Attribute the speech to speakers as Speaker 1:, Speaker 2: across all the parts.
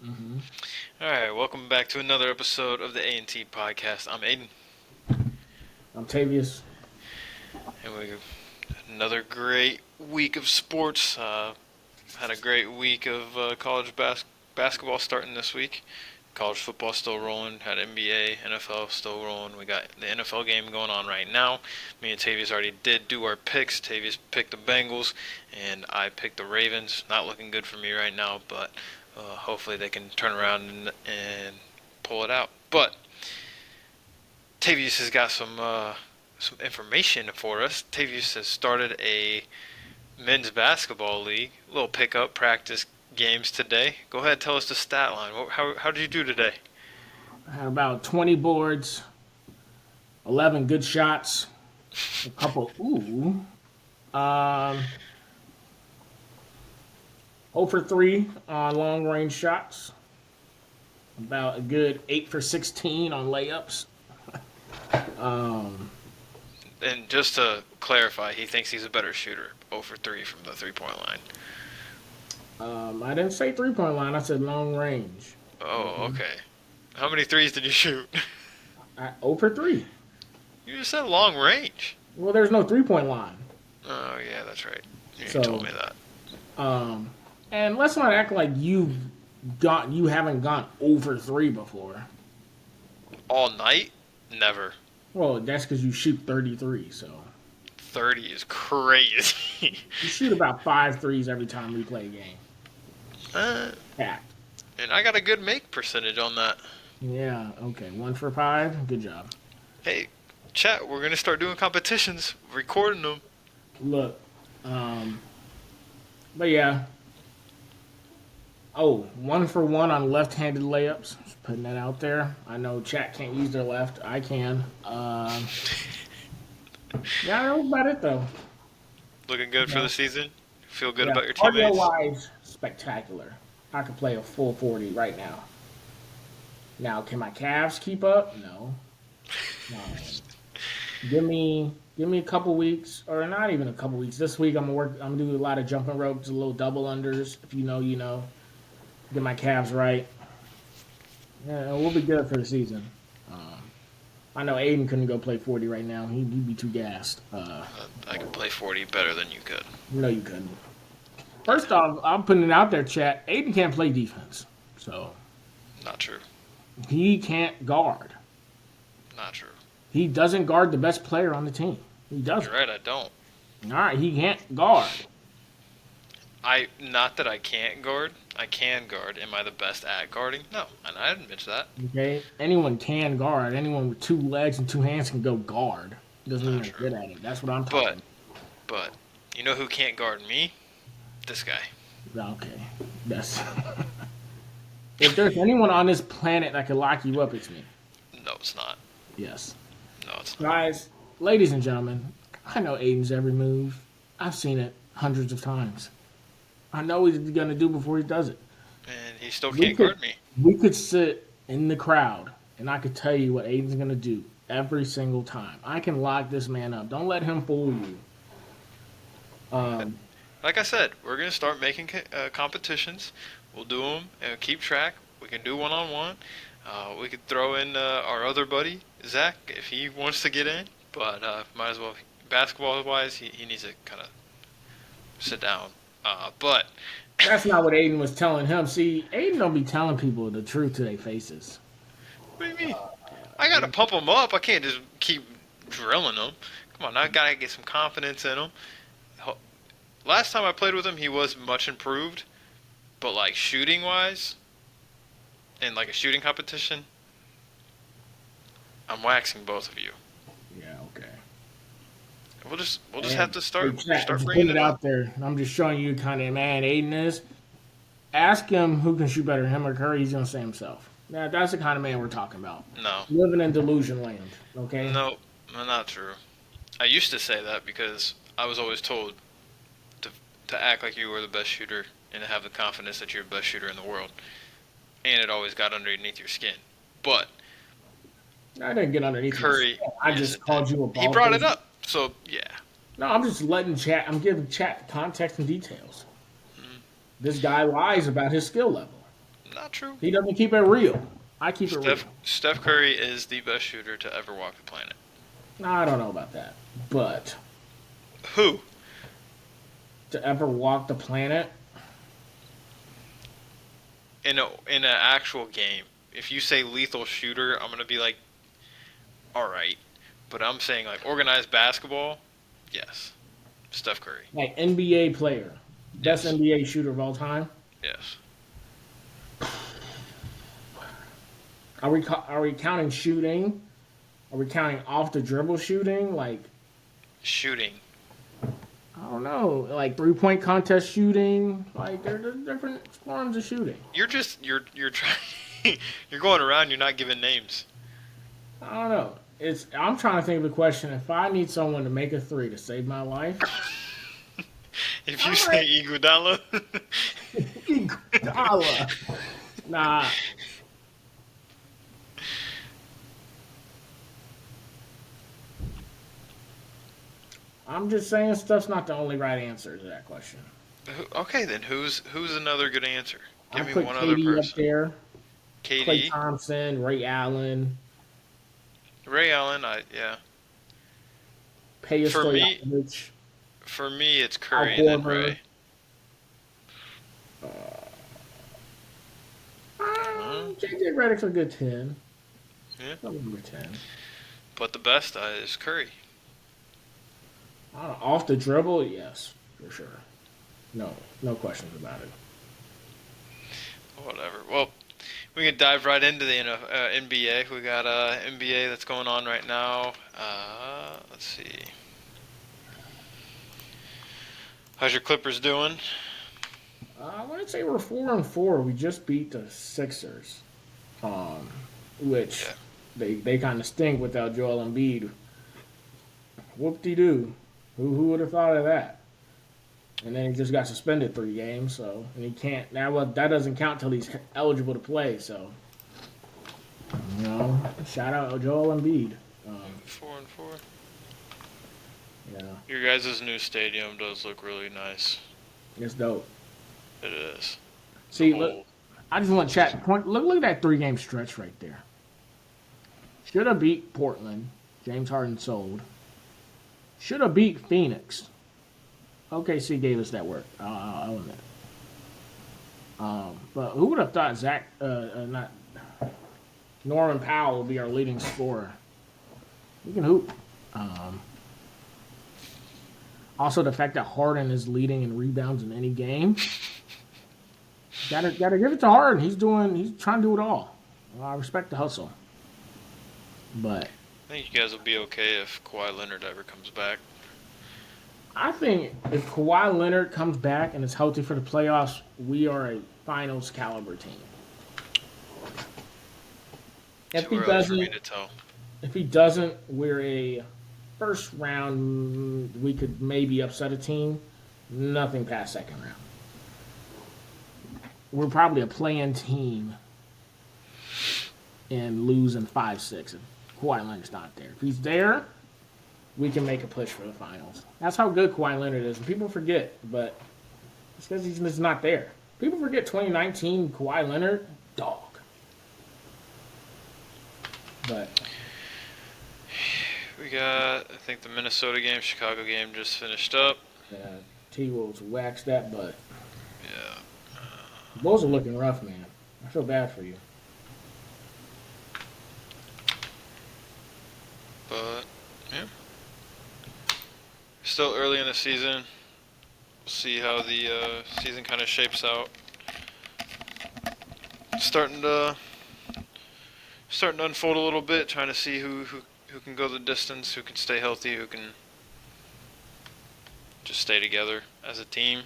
Speaker 1: Mm-hmm.
Speaker 2: All right, welcome back to another episode of the A&T podcast. I'm Aiden,
Speaker 1: Octavius.
Speaker 2: and we another great week of sports. Had a great week of basketball starting this week. College football still rolling. Had NBA, NFL still rolling. We got the NFL game going on right now. Me and Tavius already did do our picks. Tavius picked the Bengals, and I picked the Ravens. Not looking good for me right now, but hopefully they can turn around and pull it out. But Tavius has got some information for us. Tavius has started a men's basketball league. A little pickup practice games today. Go ahead, tell us the stat line. How did you do today?
Speaker 1: I had about 20 boards, 11 good shots, a couple, um, 0 for 3 on long range shots, about a good 8 for 16 on layups. Um,
Speaker 2: And just to clarify, he thinks he's a better shooter. 0 for 3 from the 3-point line.
Speaker 1: I didn't say 3-point line, I said long range.
Speaker 2: Oh,
Speaker 1: Okay.
Speaker 2: okay. How many threes did you shoot?
Speaker 1: 0 for 3.
Speaker 2: You just said long range.
Speaker 1: Well, there's no 3-point line.
Speaker 2: Oh, yeah, that's right. You told
Speaker 1: So,
Speaker 2: me that.
Speaker 1: um, and let's not act like you haven't gone over 3 before.
Speaker 2: All night? Never.
Speaker 1: Well, that's because you shoot 33. So
Speaker 2: 30 is crazy.
Speaker 1: you shoot about 5 threes every time we play a game.
Speaker 2: uh,
Speaker 1: Yeah.
Speaker 2: and I got a good make percentage on that.
Speaker 1: Yeah. Okay. 1 for 5. Good job.
Speaker 2: Hey, chat, we're going to start doing competitions, recording them.
Speaker 1: Look. Um. But yeah. Oh, 1 for 1 on left-handed layups. Just putting that out there. I know chat can't use their left. I can. Yeah, that was about it though.
Speaker 2: Looking good for
Speaker 1: Yeah.
Speaker 2: the season. Feel good
Speaker 1: Yeah.
Speaker 2: about your
Speaker 1: Cardio
Speaker 2: teammates.
Speaker 1: wise, spectacular. I could play a full 40 right now. Now, can my calves keep up? No. No. Give me a couple weeks, or not even a couple weeks. This week I'm gonna work. I'm gonna do a lot of jumping ropes, a little double unders. If you know, you know. Get my calves right. Yeah, we'll be good for the season. I know Aiden couldn't go play 40 right now. He'd be too gassed.
Speaker 2: I can play 40 better than you could.
Speaker 1: No, you couldn't. First off, I'm putting it out there, chat. Aiden can't play defense, so
Speaker 2: Not true.
Speaker 1: he can't guard.
Speaker 2: Not true.
Speaker 1: He doesn't guard the best player on the team. He
Speaker 2: You're
Speaker 1: doesn't.
Speaker 2: right, I don't.
Speaker 1: All right, he can't guard.
Speaker 2: Not that I can't guard. I can guard. Am I the best at guarding? No, and I admit that.
Speaker 1: Okay, anyone can guard. Anyone with 2 legs and 2 hands can go guard. Doesn't mean
Speaker 2: Not
Speaker 1: they're
Speaker 2: true.
Speaker 1: good at it. That's what I'm
Speaker 2: But,
Speaker 1: talking
Speaker 2: but, you know who can't guard me? This guy.
Speaker 1: about. Okay, that's. If there's anyone on this planet that can lock you up, it's me.
Speaker 2: No, it's not.
Speaker 1: Yes,
Speaker 2: No, it's not.
Speaker 1: guys, ladies and gentlemen, I know Aiden's every move. I've seen it hundreds of times. I know what he's gonna do before he does it.
Speaker 2: And he still
Speaker 1: We
Speaker 2: can't
Speaker 1: could
Speaker 2: guard me.
Speaker 1: we could sit in the crowd and I could tell you what Aiden's gonna do every single time. I can lock this man up. Don't let him fool you. Um,
Speaker 2: Like I said, we're gonna start making competitions. We'll do them and keep track. We can do one-on-one. We could throw in our other buddy Zach if he wants to get in, but might as well. Basketball-wise, he needs to kind of sit down. But
Speaker 1: that's not what Aiden was telling him. See, Aiden don't be telling people the truth to their faces.
Speaker 2: what do you mean? I gotta pump him up. I can't just keep drilling him. Come on, I gotta get some confidence in him. Last time I played with him, he was much improved, but like shooting wise, in like a shooting competition, I'm waxing both of you.
Speaker 1: Yeah, okay.
Speaker 2: We'll just have
Speaker 1: And
Speaker 2: to
Speaker 1: hey, chat, I'm
Speaker 2: start
Speaker 1: just
Speaker 2: bringing
Speaker 1: putting it
Speaker 2: it up.
Speaker 1: out there. I'm just showing you kind of man Aiden is. Ask him who can shoot better, him or Curry. He's gonna say himself. Now, that's the kind of man we're talking about.
Speaker 2: No,
Speaker 1: Living in delusion land. Okay.
Speaker 2: no, not true. I used to say that because I was always told to to act like you were the best shooter and to have the confidence that you're the best shooter in the world, and it always got underneath your skin. But
Speaker 1: I didn't get underneath your
Speaker 2: Curry
Speaker 1: skin. I
Speaker 2: is
Speaker 1: just called you a
Speaker 2: he
Speaker 1: ball
Speaker 2: brought it
Speaker 1: player.
Speaker 2: up. So yeah,
Speaker 1: No, I'm just letting chat. I'm giving chat context and details.
Speaker 2: mm,
Speaker 1: This guy lies about his skill level.
Speaker 2: Not true.
Speaker 1: He doesn't keep it real. I keep it real.
Speaker 2: Steph Curry is the best shooter to ever walk the planet.
Speaker 1: No, I don't know about that. But
Speaker 2: Who?
Speaker 1: to ever walk the planet,
Speaker 2: In an actual game, if you say lethal shooter, I'm gonna be like, all right. But I'm saying like organized basketball, yes, Steph Curry.
Speaker 1: like NBA player, best
Speaker 2: Yes.
Speaker 1: NBA shooter of all time.
Speaker 2: Yes.
Speaker 1: Are we counting shooting? Are we counting off the dribble shooting? Like
Speaker 2: Shooting.
Speaker 1: I don't know, like 3-point contest shooting. Like there's different forms of shooting.
Speaker 2: You're trying. You're going around. You're not giving names.
Speaker 1: I don't know. I'm trying to think of a question. If I need someone to make a three to save my life,
Speaker 2: If you say Iguodala,
Speaker 1: Iguodala. Nah. I'm just saying stuff's not the only right answer to that question.
Speaker 2: okay, then who's another good answer?
Speaker 1: I
Speaker 2: Give me
Speaker 1: put
Speaker 2: one other
Speaker 1: KD up
Speaker 2: person.
Speaker 1: there. Klay
Speaker 2: KD,
Speaker 1: Thompson, Ray Allen,
Speaker 2: Ray Allen. Yeah.
Speaker 1: Peja
Speaker 2: For me,
Speaker 1: Stojakovic,
Speaker 2: for me, it's
Speaker 1: Al
Speaker 2: Curry and then
Speaker 1: Horford.
Speaker 2: Ray.
Speaker 1: JJ Redick's a good 10.
Speaker 2: Yeah.
Speaker 1: Number 10.
Speaker 2: But the best is Curry.
Speaker 1: I don't know, off the dribble, yes, for sure. No questions about it.
Speaker 2: Whatever. Well, we can dive right into the NBA. We got NBA that's going on right now. Let's see. How's your Clippers doing?
Speaker 1: I wouldn't say we're 4-4. We just beat the Sixers, which
Speaker 2: Yeah.
Speaker 1: they kind of stink without Joel Embiid. Whoop-de-doo. Who would have thought of that? And then he just got suspended 3 games, so and he can't. That doesn't count till he's eligible to play. So, shout out Joel Embiid.
Speaker 2: 4-4.
Speaker 1: Yeah,
Speaker 2: Your guys' new stadium does look really nice.
Speaker 1: it's dope.
Speaker 2: It is.
Speaker 1: See,
Speaker 2: The
Speaker 1: look,
Speaker 2: whole-
Speaker 1: I just want to chat. Look at that 3-game stretch right there. Should have beat Portland. James Harden sold. Should have beat Phoenix. OKC gave us that work. I'll admit. But who would have thought not Norman Powell would be our leading scorer? He can hoop. Also, the fact that Harden is leading in rebounds in any game. Gotta give it to Harden. He's trying to do it all. I respect the hustle. But
Speaker 2: I think you guys will be okay if Kawhi Leonard ever comes back.
Speaker 1: I think if Kawhi Leonard comes back and is healthy for the playoffs, we are a finals caliber team. If
Speaker 2: Too
Speaker 1: he
Speaker 2: early for me
Speaker 1: doesn't,
Speaker 2: to tell.
Speaker 1: we're a first round. We could maybe upset a team. Nothing past second round. We're probably a play-in team and lose in 5-6 if Kawhi Leonard's not there. If he's there, we can make a push for the finals. That's how good Kawhi Leonard is. And people forget, but it's because he's just not there. People forget 2019 Kawhi Leonard, dog. But
Speaker 2: We got, I think, the Minnesota game, Chicago game just finished up.
Speaker 1: T-Wolves waxed that butt.
Speaker 2: Yeah.
Speaker 1: The Bulls are looking rough, man. I feel bad for you.
Speaker 2: But, yeah. Still early in the season. We'll see how the season kind of shapes out. Starting to unfold a little bit, trying to see who can go the distance, who can stay healthy, who can just stay together as a team.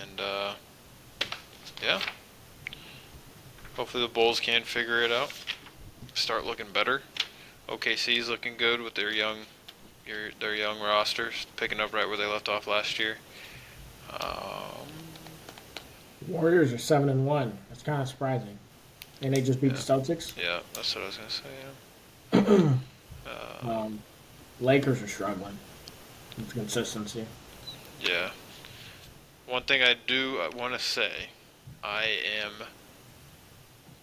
Speaker 2: And, yeah. Hopefully the Bulls can figure it out. Start looking better. OKC's looking good with their young rosters, picking up right where they left off last year.
Speaker 1: Warriors are 7-1. That's kind of surprising. And they just beat the Celtics.
Speaker 2: Yeah, that's what I was gonna say. Yeah.
Speaker 1: Lakers are struggling. It's consistency.
Speaker 2: Yeah. One thing I want to say, I am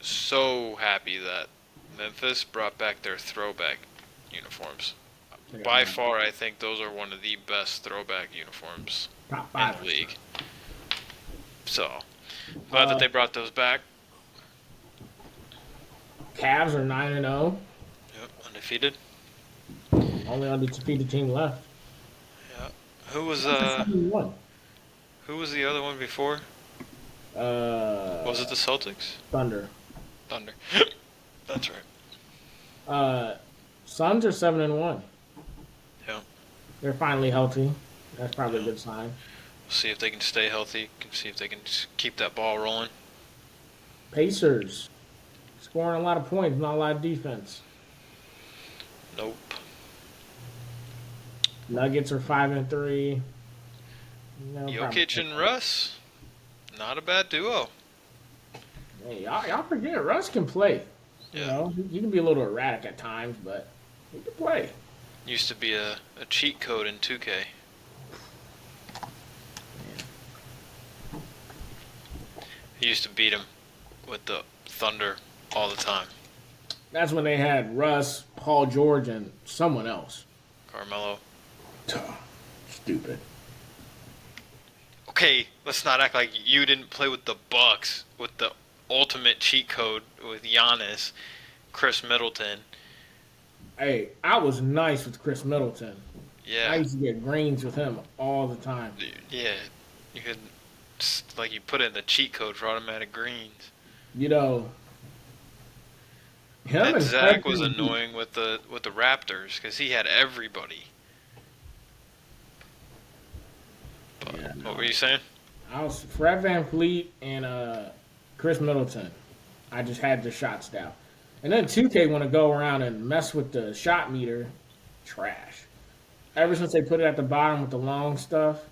Speaker 2: so happy that Memphis brought back their throwback uniforms.
Speaker 1: They got
Speaker 2: By
Speaker 1: my
Speaker 2: far, I think those are one of the best throwback uniforms
Speaker 1: top
Speaker 2: in
Speaker 1: five
Speaker 2: the
Speaker 1: for sure.
Speaker 2: league. So, glad that
Speaker 1: Uh,
Speaker 2: they brought those back.
Speaker 1: Cavs are 9-0.
Speaker 2: Yep, undefeated.
Speaker 1: Only undefeated team left.
Speaker 2: Yeah. Who was
Speaker 1: Suns are 7-1.
Speaker 2: who was the other one before? Was it
Speaker 1: Uh,
Speaker 2: the Celtics?
Speaker 1: Thunder.
Speaker 2: Thunder. That's right.
Speaker 1: Uh, Suns are 7-1.
Speaker 2: Yeah.
Speaker 1: They're finally healthy. That's probably a
Speaker 2: Yeah.
Speaker 1: good sign.
Speaker 2: See if they can stay healthy. See if they can just keep that ball rolling.
Speaker 1: Pacers scoring a lot of points, not a lot of defense.
Speaker 2: Nope.
Speaker 1: Nuggets are 5-3. No, probably.
Speaker 2: Jokic and Russ, not a bad duo.
Speaker 1: Hey, y'all forget Russ can play. You
Speaker 2: Yeah.
Speaker 1: know, he can be a little erratic at times, but he can play.
Speaker 2: Used to be a cheat code in 2K. He used to beat him with the Thunder all the time.
Speaker 1: That's when they had Russ, Paul George, and someone else.
Speaker 2: Carmelo.
Speaker 1: Stupid.
Speaker 2: Okay, let's not act like you didn't play with the Bucks with the ultimate cheat code with Giannis, Chris Middleton.
Speaker 1: Hey, I was nice with Chris Middleton. I
Speaker 2: Yeah,
Speaker 1: used to get greens with him all the time.
Speaker 2: yeah. You could like you put in the cheat code for automatic greens.
Speaker 1: You know, him
Speaker 2: That
Speaker 1: and
Speaker 2: Zach was
Speaker 1: Fred
Speaker 2: annoying with the Raptors because he had everybody. But
Speaker 1: Yeah,
Speaker 2: what
Speaker 1: no.
Speaker 2: were you saying?
Speaker 1: I was Fred Van Fleet and Chris Middleton. I just had the shots down. And then 2K want to go around and mess with the shot meter. Trash. Ever since they put it at the bottom with the long stuff.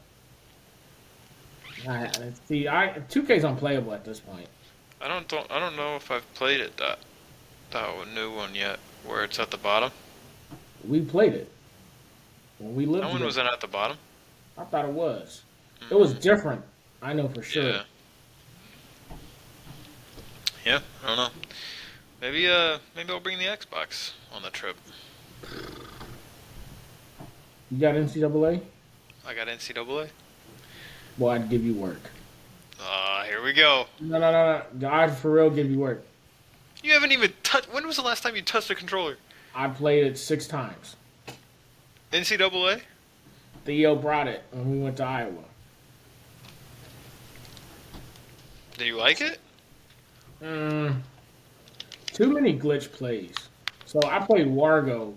Speaker 1: See, 2K's unplayable at this point.
Speaker 2: I don't know if I've played it that new one yet, where it's at the bottom.
Speaker 1: We played it when we lived
Speaker 2: That one
Speaker 1: together.
Speaker 2: wasn't at the bottom.
Speaker 1: I thought it was. It was different. I know for sure.
Speaker 2: Yeah, yeah. I don't know. Maybe I'll bring the Xbox on the trip.
Speaker 1: You got NCAA?
Speaker 2: I got NCAA.
Speaker 1: Well, I'd give you work.
Speaker 2: Here we go.
Speaker 1: No. I'd for real give you work.
Speaker 2: You haven't even touched. When was the last time you touched a controller?
Speaker 1: I played it 6 times.
Speaker 2: NCAA.
Speaker 1: Theo brought it when we went to Iowa.
Speaker 2: Do you like it?
Speaker 1: Too many glitch plays. So I played Wargo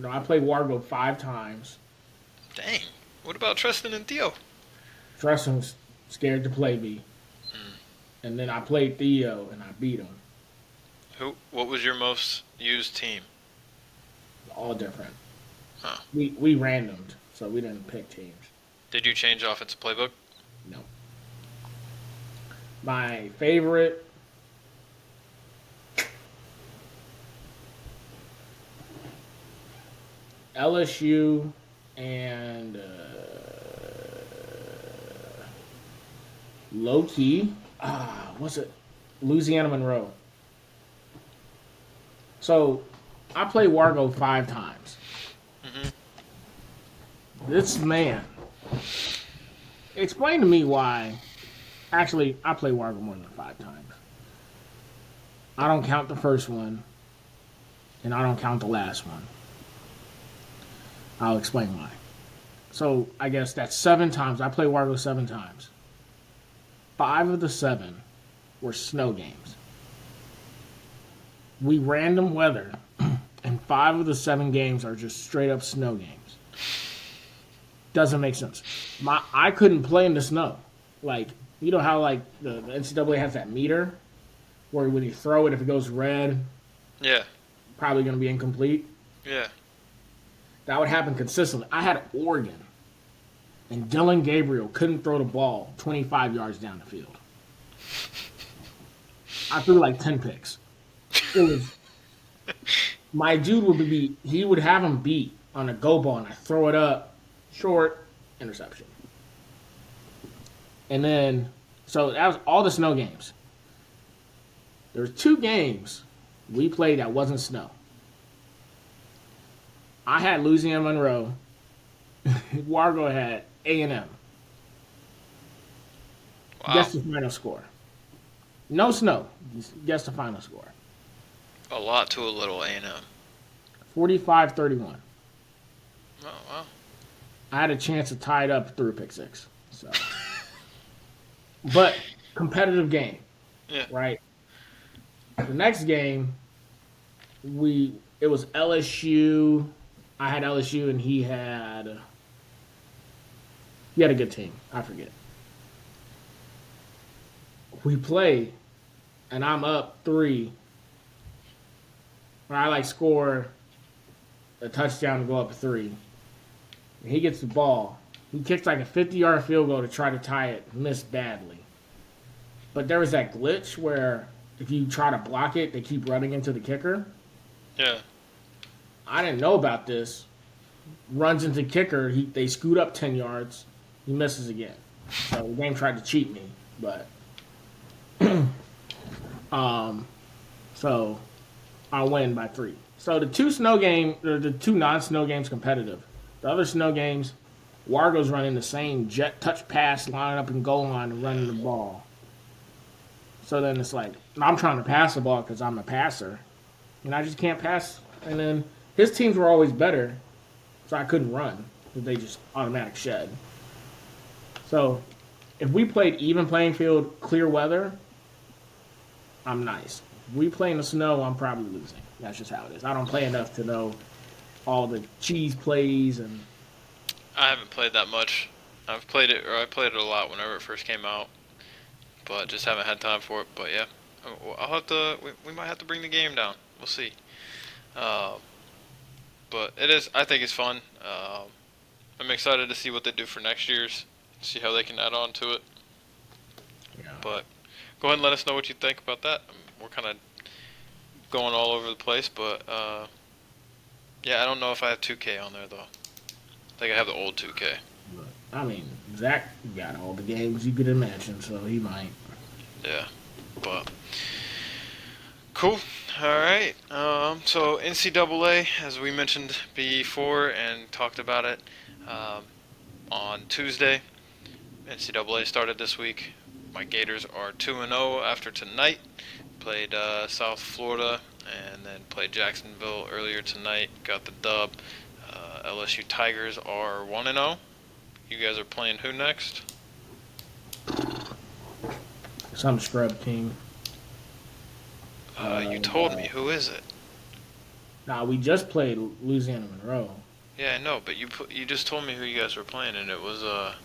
Speaker 1: I played Wargo 5 times.
Speaker 2: Dang. What about Tristan and Theo?
Speaker 1: Treston's scared to play me. And then I played Theo and I beat him.
Speaker 2: What was your most used team?
Speaker 1: All different.
Speaker 2: Huh.
Speaker 1: We randomed, so we didn't pick teams.
Speaker 2: Did you change offensive playbook?
Speaker 1: No. My favorite LSU and low key. What's it? Louisiana Monroe. So I played Wargo 5 times.
Speaker 2: Mm-hmm.
Speaker 1: This man. Explain to me why. Actually, I play Wargo more than 5 times. I don't count the first one, and I don't count the last one. I'll explain why. So I guess that's 7 times. I played Wargo 7 times. 5 of the 7 were snow games. We random weather, and 5 of the 7 games are just straight up snow games. Doesn't make sense. I couldn't play in the snow. Like, you know how like the NCAA has that meter where when you throw it, if it goes red,
Speaker 2: Yeah.
Speaker 1: probably going to be incomplete.
Speaker 2: Yeah.
Speaker 1: That would happen consistently. I had Oregon, and Dylan Gabriel couldn't throw the ball 25 yards down the field. I threw like 10 picks. It was my dude he would have him beat on a go ball, and I throw it up, short, interception. And then, so that was all the snow games. There's 2 games we played that wasn't snow. I had Louisiana Monroe. Wargo had A&M.
Speaker 2: Wow.
Speaker 1: Guess the final score. No snow. Just guess the final score.
Speaker 2: A lot to a little A&M.
Speaker 1: 45-31.
Speaker 2: Oh, wow.
Speaker 1: I had a chance to tie it up through a pick six. So, but competitive game,
Speaker 2: Yeah.
Speaker 1: right? The next game, it was LSU. I had LSU, and he had a good team. I forget. We play, and I'm up 3. Or I score a touchdown to go up 3. And he gets the ball. He kicks a 50-yard field goal to try to tie it. Missed badly. But there was that glitch where if you try to block it, they keep running into the kicker.
Speaker 2: Yeah.
Speaker 1: I didn't know about this. Runs into kicker. They scoot up 10 yards. He misses again. So the game tried to cheat me, but so I win by 3. So the 2 non-snow games competitive. The other snow games, Wargo's running the same jet touch pass, lining up and goal line and running the ball. So then it's I'm trying to pass the ball because I'm a passer, and I just can't pass. And then his teams were always better, so I couldn't run because they just automatic shed. So if we played even playing field, clear weather, I'm nice. If we play in the snow, I'm probably losing. That's just how it is. I don't play enough to know all the cheese plays and.
Speaker 2: I haven't played that much. I played it a lot whenever it first came out, but just haven't had time for it. But yeah, I'll have to. We might have to bring the game down. We'll see. But it is. I think it's fun. I'm excited to see what they do for next year's. See how they can add on to it.
Speaker 1: Yeah.
Speaker 2: But go ahead and let us know what you think about that. We're kind of going all over the place, but yeah, I don't know if I have 2K on there though. I think I have the old 2K.
Speaker 1: I mean, Zach got all the games you could imagine, so he might.
Speaker 2: Yeah, but cool. All right. So NCAA, as we mentioned before and talked about it on Tuesday, NCAA started this week. My Gators are 2-0 after tonight. Played South Florida and then played Jacksonville earlier tonight. Got the dub. LSU Tigers are 1-0. You guys are playing who next?
Speaker 1: Some scrub team.
Speaker 2: You told me. Who is it?
Speaker 1: Nah, we just played Louisiana Monroe.
Speaker 2: Yeah, I know, but you just told me who you guys were playing, and it was I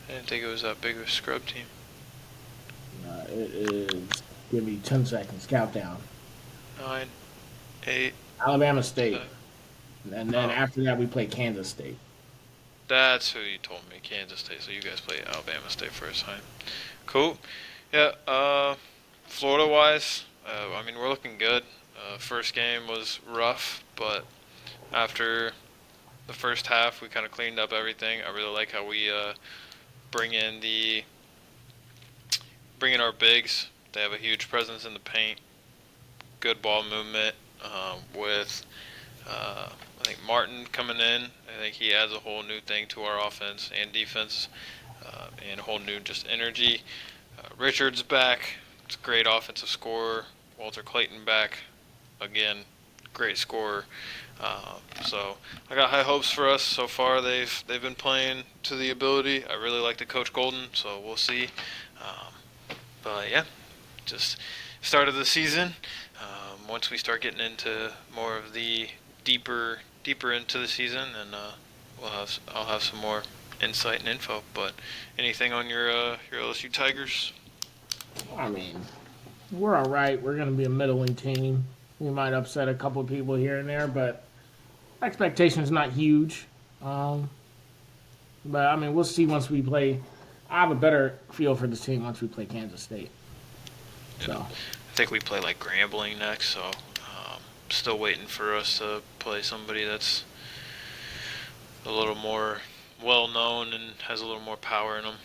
Speaker 2: didn't think it was that big of a scrub team.
Speaker 1: It is. Give me 10 seconds. Countdown.
Speaker 2: 9, 8.
Speaker 1: Alabama State.
Speaker 2: 7.
Speaker 1: And then after that, we play Kansas State.
Speaker 2: That's who you told me, Kansas State. So you guys play Alabama State first time. Cool. Yeah. Florida-wise, I mean, we're looking good. First game was rough, but after the first half, we kind of cleaned up everything. I really like how we bring in our bigs. They have a huge presence in the paint. Good ball movement with I think Martin coming in. I think he adds a whole new thing to our offense and defense, and a whole new just energy. Richard's back. It's a great offensive scorer. Walter Clayton back. Again, great scorer. So I got high hopes for us so far. They've been playing to the ability. I really like the Coach Golden, so we'll see. But yeah, just start of the season. Once we start getting into more of the deeper into the season, and I'll have some more insight and info. But anything on your LSU Tigers?
Speaker 1: I mean, we're all right. We're going to be a middling team. We might upset a couple of people here and there, but expectations not huge. But I mean, we'll see once we play. I have a better feel for this team once we play Kansas State.
Speaker 2: Yeah.
Speaker 1: So
Speaker 2: I think we play Grambling next, so still waiting for us to play somebody that's a little more well known and has a little more power in them.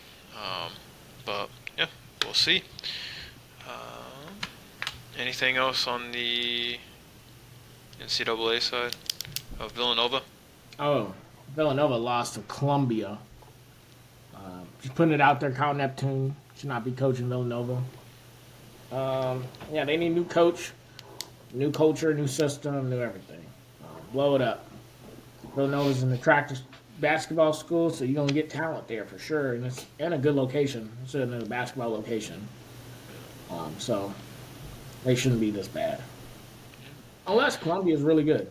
Speaker 2: But yeah, we'll see. Anything else on the NCAA side of Villanova?
Speaker 1: Oh, Villanova lost to Columbia. Just putting it out there, Kyle Neptune should not be coaching Villanova. Yeah, they need a new coach, new culture, new system, new everything. Blow it up. Villanova's an attractive basketball school, so you're gonna get talent there for sure, and it's in a good location. It's in a basketball location, so they shouldn't be this bad, unless Columbia is really good,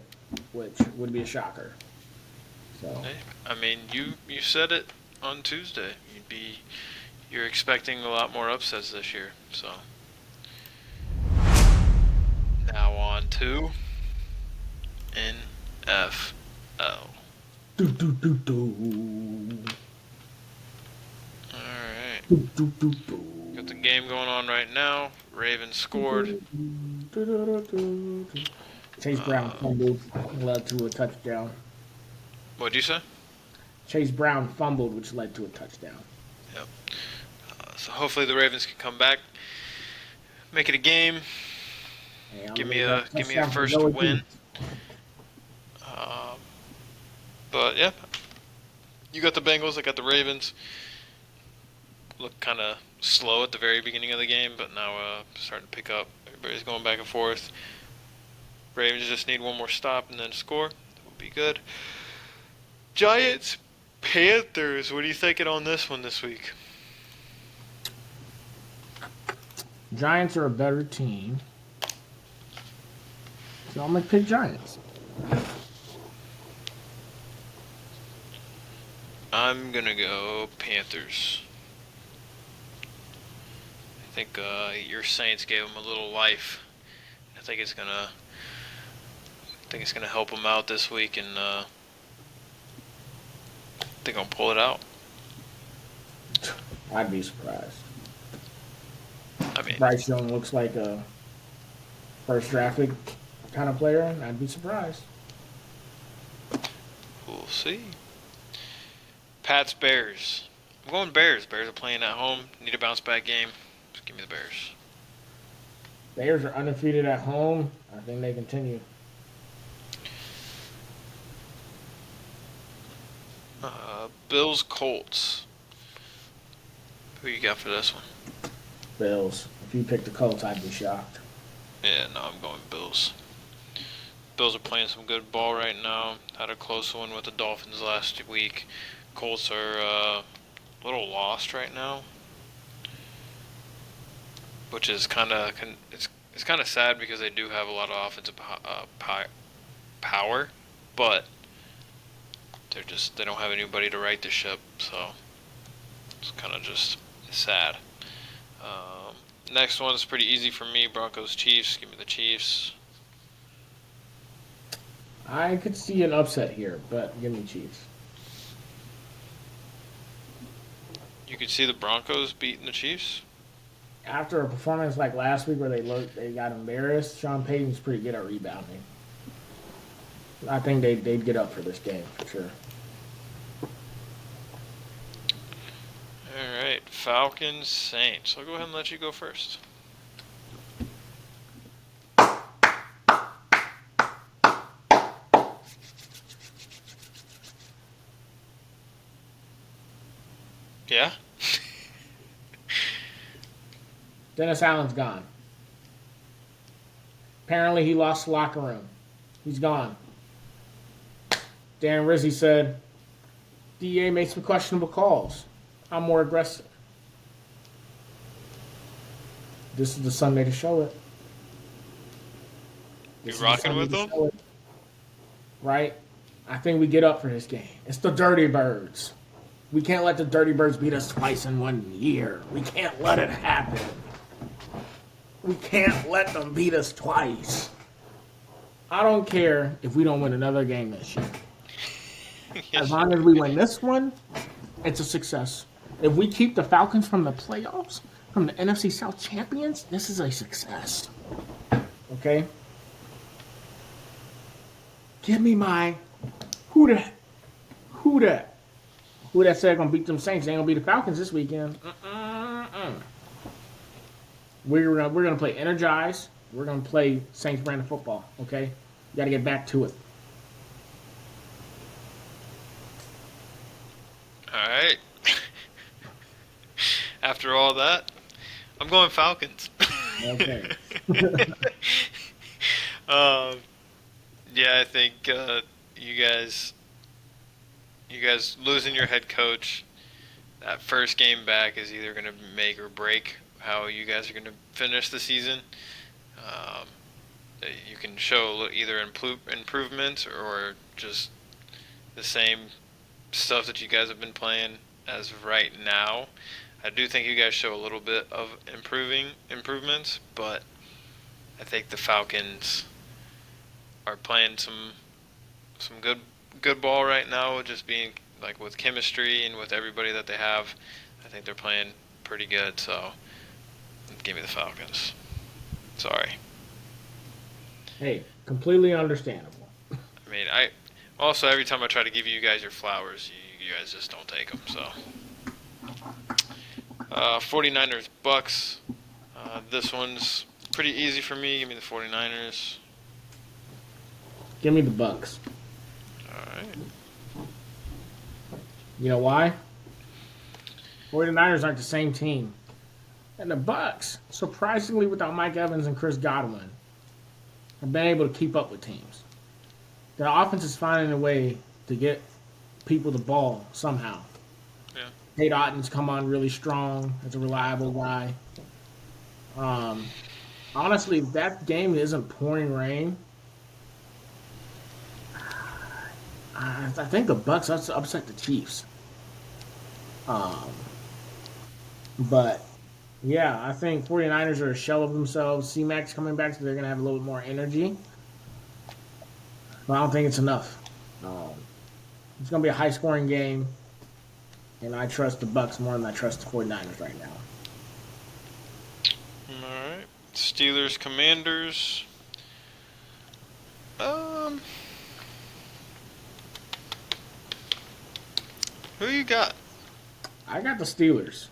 Speaker 1: which would be a shocker. So
Speaker 2: Hey, I mean, you said it on Tuesday. You're expecting a lot more upsets this year. So now on to NFL.
Speaker 1: do do do do
Speaker 2: All right,
Speaker 1: do do do
Speaker 2: got the game going on right now. Ravens scored.
Speaker 1: do. Chase Brown fumbled, led to a touchdown.
Speaker 2: What'd you say?
Speaker 1: Chase Brown fumbled, which led to a touchdown.
Speaker 2: Yep. So hopefully the Ravens can come back, make it a game.
Speaker 1: Hey,
Speaker 2: Give me a first win. But yeah, you got the Bengals. I got the Ravens. Look kind of slow at the very beginning of the game, but now starting to pick up. Everybody's going back and forth. Ravens just need one more stop and then score. That would be good. Giants, Panthers. What are you thinking on this one this week?
Speaker 1: Giants are a better team, so I'm gonna pick Giants.
Speaker 2: I'm gonna go Panthers. I think your Saints gave them a little life. I think it's gonna help them out this week, and I think I'll pull it out.
Speaker 1: I'd be surprised.
Speaker 2: I mean,
Speaker 1: Bryce Young looks like a first drafted kind of player, and I'd be surprised.
Speaker 2: we'll see. Pats, Bears. I'm going Bears. Bears are playing at home. Need a bounce back game. Just give me the Bears.
Speaker 1: Bears are undefeated at home. I think they continue.
Speaker 2: Bills, Colts. Who you got for this one?
Speaker 1: Bills. If you pick the Colts, I'd be shocked.
Speaker 2: Yeah, no, I'm going Bills. Bills are playing some good ball right now. Had a close one with the Dolphins last week. Colts are a little lost right now, which is kind of it's kind of sad because they do have a lot of offensive power, but they don't have anybody to right the ship, so it's kind of just sad. Next one is pretty easy for me. Broncos, Chiefs. Give me the Chiefs.
Speaker 1: I could see an upset here, but give me Chiefs.
Speaker 2: You could see the Broncos beating the Chiefs.
Speaker 1: After a performance like last week where they got embarrassed, Sean Payton's pretty good at rebounding. I think they'd get up for this game for sure.
Speaker 2: All right, Falcons, Saints. I'll go ahead and let you go first. Yeah?
Speaker 1: Dennis Allen's gone. Apparently he lost the locker room. He's gone. Dan Rizzi said, DA made some questionable calls. I'm more aggressive. This is the Sunday to show it.
Speaker 2: You rocking with them?
Speaker 1: Right? I think we get up for this game. It's the Dirty Birds. We can't let the Dirty Birds beat us twice in 1 year. We can't let it happen. We can't let them beat us twice. I don't care if we don't win another game this year. As long as we win this one, it's a success. If we keep the Falcons from the playoffs, from the NFC South champions, this is a success. Okay? Give me my who that said gonna beat them Saints. They ain't gonna beat the Falcons this weekend. We're gonna play energized. We're gonna play Saints brand of football. Okay, you got to get back to it.
Speaker 2: All right. After all that, I'm going Falcons.
Speaker 1: Okay.
Speaker 2: um, yeah, I think you guys, you guys losing your head coach, that first game back is either going to make or break how you guys are going to finish the season. Um, you can show either improvement or just the same stuff that you guys have been playing as of right now. I do think you guys show a little bit of improvements, but I think the Falcons are playing some good ball right now, just being like with chemistry and with everybody that they have. I think they're playing pretty good, so give me the Falcons. Sorry.
Speaker 1: Hey, completely understandable.
Speaker 2: I mean, I also every time I try to give you guys your flowers, you guys just don't take them. So, 49ers Bucks. This one's pretty easy for me. Give me the 49ers.
Speaker 1: Give me the Bucks.
Speaker 2: All right.
Speaker 1: You know why? 49ers aren't the same team. And the Bucks, surprisingly without Mike Evans and Chris Godwin, have been able to keep up with teams. Their offense is finding a way to get people the ball somehow.
Speaker 2: Yeah.
Speaker 1: Tate Otton's come on really strong as a reliable guy. Honestly, if that game isn't pouring rain, I think the Bucks upset the Chiefs. Um, but yeah, I think 49ers are a shell of themselves. C-Mac's coming back, so they're going to have a little bit more energy. But I don't think it's enough. It's going to be a high-scoring game, and I trust the Bucks more than I trust the 49ers right now.
Speaker 2: All right. Steelers Commanders. Who you got?
Speaker 1: I got the Steelers.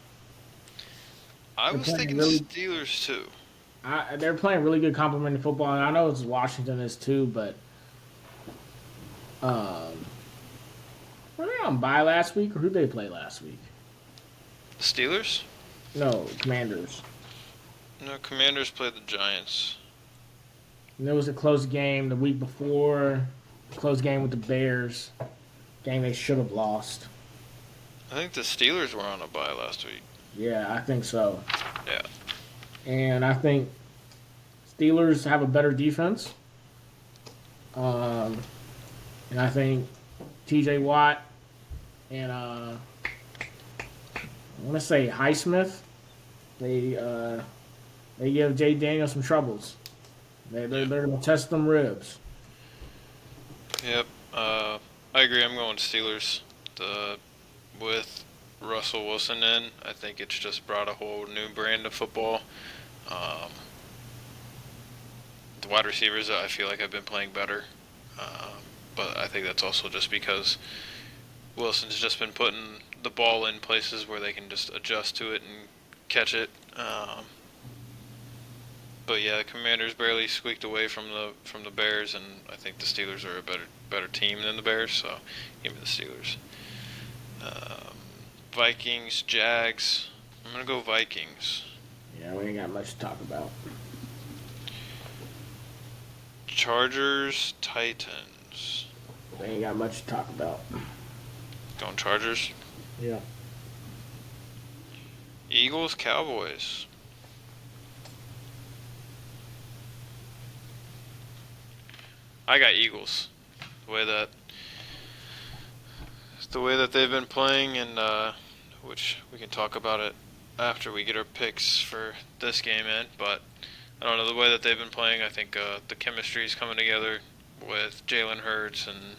Speaker 2: I
Speaker 1: They're
Speaker 2: was
Speaker 1: playing
Speaker 2: thinking
Speaker 1: really,
Speaker 2: Steelers too.
Speaker 1: they're playing really good complementary football, and I know it's Washington is too, but um, were they on bye last week, or who did they play last week?
Speaker 2: The Steelers?
Speaker 1: No, Commanders.
Speaker 2: No, Commanders played the Giants.
Speaker 1: And there was a close game the week before, close game with the Bears, game they should have lost.
Speaker 2: I think the Steelers were on a bye last week.
Speaker 1: Yeah, I think so.
Speaker 2: Yeah.
Speaker 1: And I think Steelers have a better defense. And I think T.J. Watt and I want to say Highsmith, they give Jay Daniels some troubles. They're going to test them ribs.
Speaker 2: Yep. I agree. I'm going Steelers. With Russell Wilson in, I think it's just brought a whole new brand of football. The wide receivers, I feel like, have been playing better. But I think that's also just because Wilson's just been putting the ball in places where they can just adjust to it and catch it. But yeah, the Commanders barely squeaked away from the Bears, and I think the Steelers are a better team than the Bears. So give me the Steelers. Vikings, Jags. I'm gonna go Vikings.
Speaker 1: Yeah, we ain't got much to talk about.
Speaker 2: Chargers, Titans.
Speaker 1: We ain't got much to talk about.
Speaker 2: Going Chargers.
Speaker 1: Yeah.
Speaker 2: Eagles, Cowboys. I got Eagles. The way that they've been playing, and which we can talk about it after we get our picks for this game in. But I don't know, the way that they've been playing, I think the chemistry is coming together with Jalen Hurts and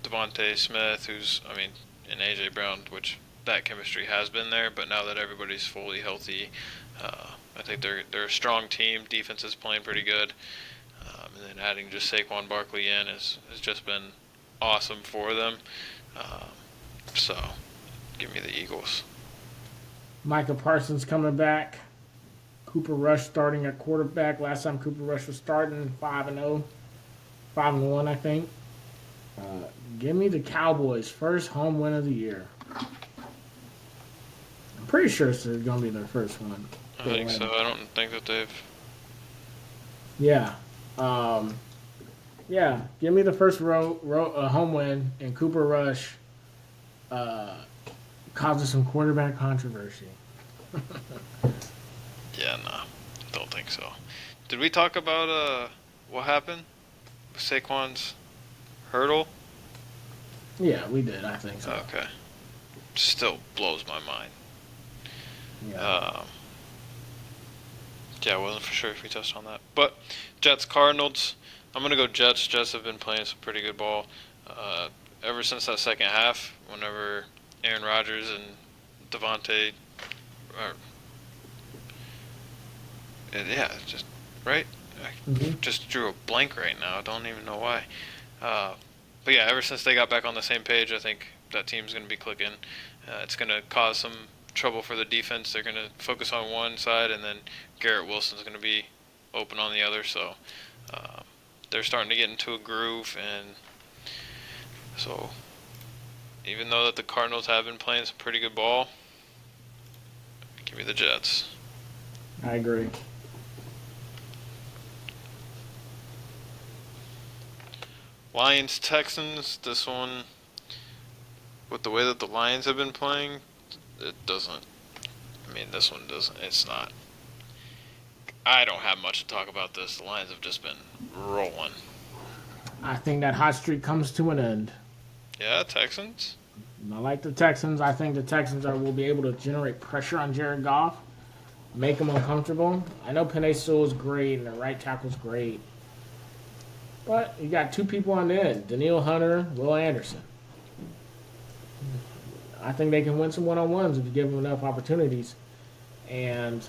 Speaker 2: Devontae Smith, and AJ Brown, which that chemistry has been there. But now that everybody's fully healthy, I think they're a strong team. Defense is playing pretty good. And then adding just Saquon Barkley in has just been awesome for them. So, give me the Eagles.
Speaker 1: Micah Parsons coming back. Cooper Rush starting at quarterback. Last time Cooper Rush was starting, 5-0, 5-1, I think. Uh, Give me the Cowboys' first home win of the year. I'm pretty sure it's going to be their first one.
Speaker 2: I
Speaker 1: They
Speaker 2: think
Speaker 1: win.
Speaker 2: so. I don't think that they've.
Speaker 1: Yeah. Um, yeah. Give me the first home win, and Cooper Rush uh, causes some quarterback controversy.
Speaker 2: Yeah, nah, don't think so. Did we talk about what happened with Saquon's hurdle?
Speaker 1: Yeah, we did. I think so.
Speaker 2: Okay, still blows my mind.
Speaker 1: Yeah.
Speaker 2: Um, yeah, I wasn't for sure if we touched on that. But Jets Cardinals. I'm gonna go Jets. Jets have been playing some pretty good ball uh, ever since that second half. Whenever Aaron Rodgers and Devontae, or yeah, just right. I
Speaker 1: Hmm.
Speaker 2: just drew a blank right now. I don't even know why. Uh, but yeah, ever since they got back on the same page, I think that team's going to be clicking. It's going to cause some trouble for the defense. They're going to focus on one side, and then Garrett Wilson's going to be open on the other. So uh, they're starting to get into a groove, and so even though that the Cardinals have been playing some pretty good ball, give me the Jets.
Speaker 1: I agree.
Speaker 2: Lions Texans. This one, with the way that the Lions have been playing, it doesn't. I mean, this one doesn't. It's not. I don't have much to talk about this. The Lions have just been rolling.
Speaker 1: I think that hot streak comes to an end.
Speaker 2: Yeah, Texans.
Speaker 1: I like the Texans. I think the Texans will be able to generate pressure on Jared Goff, make him uncomfortable. I know Penei Sewell is great and the right tackle's great, but you got two people on the end: Daniil Hunter, Will Anderson. I think they can win some one-on-ones if you give them enough opportunities. And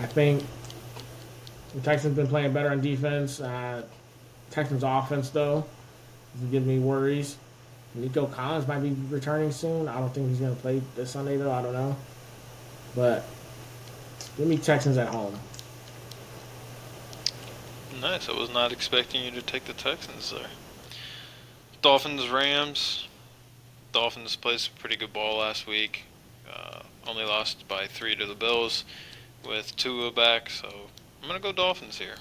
Speaker 1: I think the Texans been playing better on defense. Texans offense though, gives me worries. Nico Collins might be returning soon. I don't think he's going to play this Sunday, though. I don't know. But give me Texans at home.
Speaker 2: Nice. I was not expecting you to take the Texans there. Dolphins Rams. Dolphins played some pretty good ball last week. Only lost by 3 to the Bills with Tua back, so I'm gonna go Dolphins here.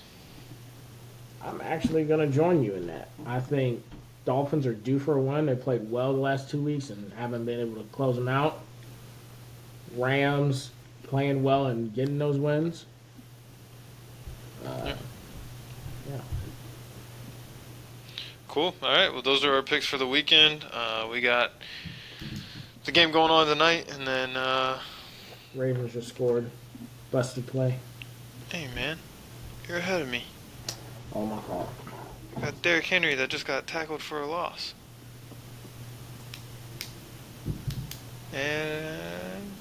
Speaker 1: I'm actually going to join you in that. I think Dolphins are due for a win. They played well the last 2 weeks and haven't been able to close them out. Rams playing well and getting those wins.
Speaker 2: Yeah.
Speaker 1: Yeah.
Speaker 2: Cool. All right. Well, those are our picks for the weekend. We got the game going on tonight, and then
Speaker 1: Ravens just scored. Busted play.
Speaker 2: hey man, you're ahead of me.
Speaker 1: All my fault.
Speaker 2: Got Derrick Henry that just got tackled for a loss. And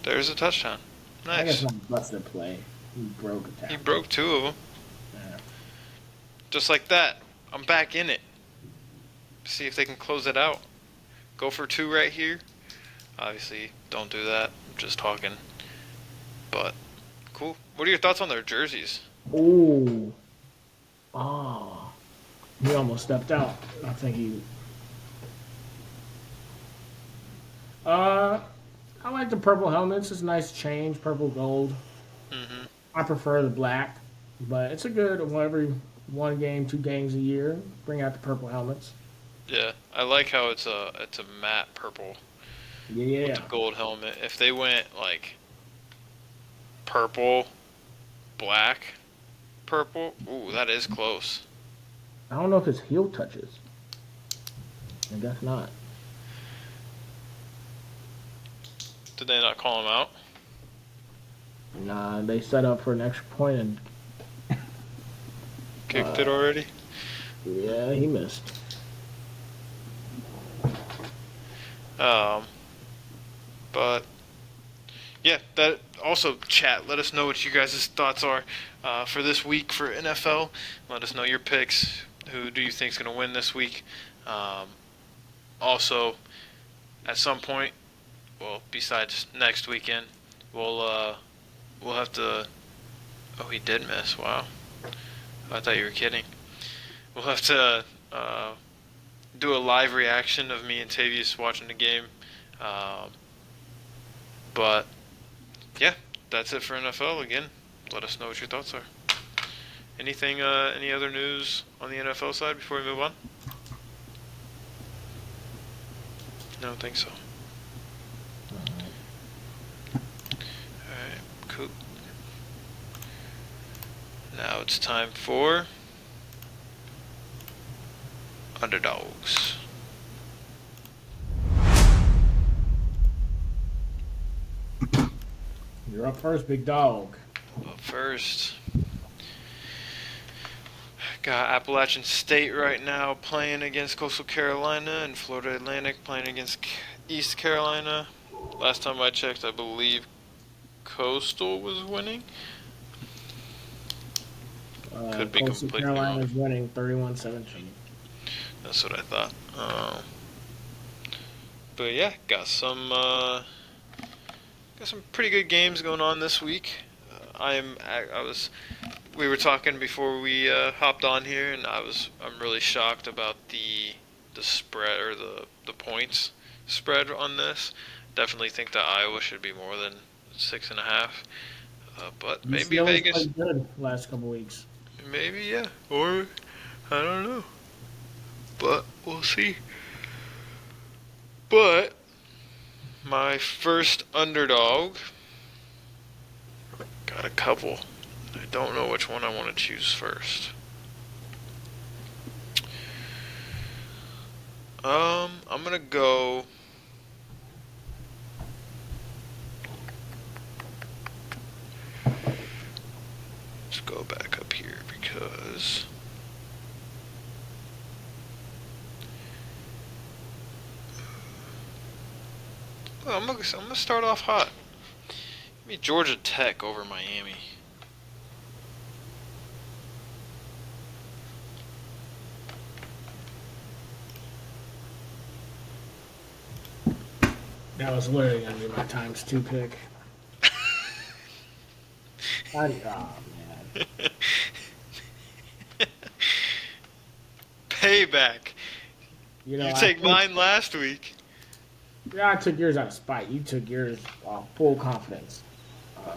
Speaker 2: there's a touchdown.
Speaker 1: I guess
Speaker 2: Nice.
Speaker 1: not busted play. He broke a
Speaker 2: He
Speaker 1: tackle.
Speaker 2: broke 2 of them.
Speaker 1: Yeah.
Speaker 2: Just like that. I'm back in it. See if they can close it out. Go for 2 right here. Obviously, don't do that. I'm just talking. But, cool. What are your thoughts on their jerseys?
Speaker 1: Ooh. Oh. He almost stepped out. I think he. Uh, I like the purple helmets. It's a nice change, purple gold.
Speaker 2: Mm-hmm.
Speaker 1: I prefer the black, but it's a good every 1 game, 2 games a year. Bring out the purple helmets.
Speaker 2: Yeah, I like how it's a matte purple with
Speaker 1: Yeah.
Speaker 2: the gold helmet. If they went like purple, black, purple, ooh, that is close.
Speaker 1: I don't know if it's heel touches. I guess not.
Speaker 2: Did they not call him out?
Speaker 1: Nah, they set up for an extra point and
Speaker 2: Kicked it already?
Speaker 1: yeah, he missed.
Speaker 2: Um, but yeah, that also chat. Let us know what you guys' thoughts are for this week for NFL. Let us know your picks. Who do you think is going to win this week? Um, also, at some point, well, besides next weekend, we'll we'll have to. Oh, he did miss. Wow. I thought you were kidding. We'll have to do a live reaction of me and Tavius watching the game. Um, but yeah, that's it for NFL. Again, let us know what your thoughts are. Anything? Any other news on the NFL side before we move on? I don't think so. Alright, cool. Now it's time for underdogs.
Speaker 1: You're up first, big dog.
Speaker 2: But first, got Appalachian State right now playing against Coastal Carolina and Florida Atlantic playing against East Carolina. Last time I checked, I believe Coastal was winning. Could be
Speaker 1: Coastal
Speaker 2: completely
Speaker 1: Carolina is
Speaker 2: wrong.
Speaker 1: winning 31-17.
Speaker 2: That's what I thought. But yeah, got some pretty good games going on this week. We were talking before we hopped on here, and I'm really shocked about the spread or the points spread on this. Definitely think that Iowa should be more than 6.5. But maybe
Speaker 1: UCLA's
Speaker 2: Vegas,
Speaker 1: played good last couple weeks.
Speaker 2: maybe yeah, or I don't know. But we'll see. But my first underdog got a couple. I don't know which one I want to choose first. I'm gonna go. Let's go back up here because well, I'm gonna start off hot. Give me Georgia Tech over Miami.
Speaker 1: That was literally going to be my times two pick. Oh, man.
Speaker 2: Payback.
Speaker 1: You know,
Speaker 2: You
Speaker 1: I
Speaker 2: take
Speaker 1: think,
Speaker 2: mine last week.
Speaker 1: yeah, I took yours out of spite. You took yours full confidence. Uh,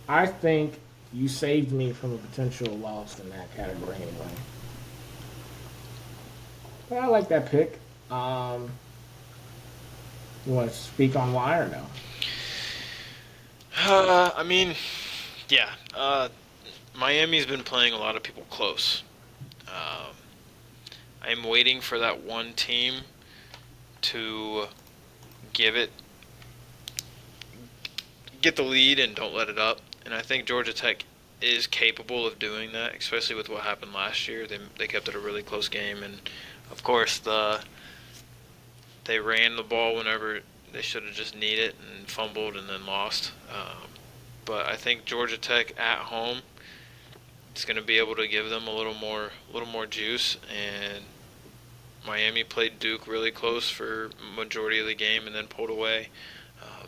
Speaker 1: I think you saved me from a potential loss in that category anyway. But I like that pick. You want to speak on why or no?
Speaker 2: I mean, yeah. Miami's been playing a lot of people close. Um, I'm waiting for that one team to give it, get the lead and don't let it up. And I think Georgia Tech is capable of doing that, especially with what happened last year. They kept it a really close game, and of course they ran the ball whenever they should have just needed it and fumbled and then lost. But I think Georgia Tech at home is going to be able to give them a little more juice. And Miami played Duke really close for majority of the game and then pulled away.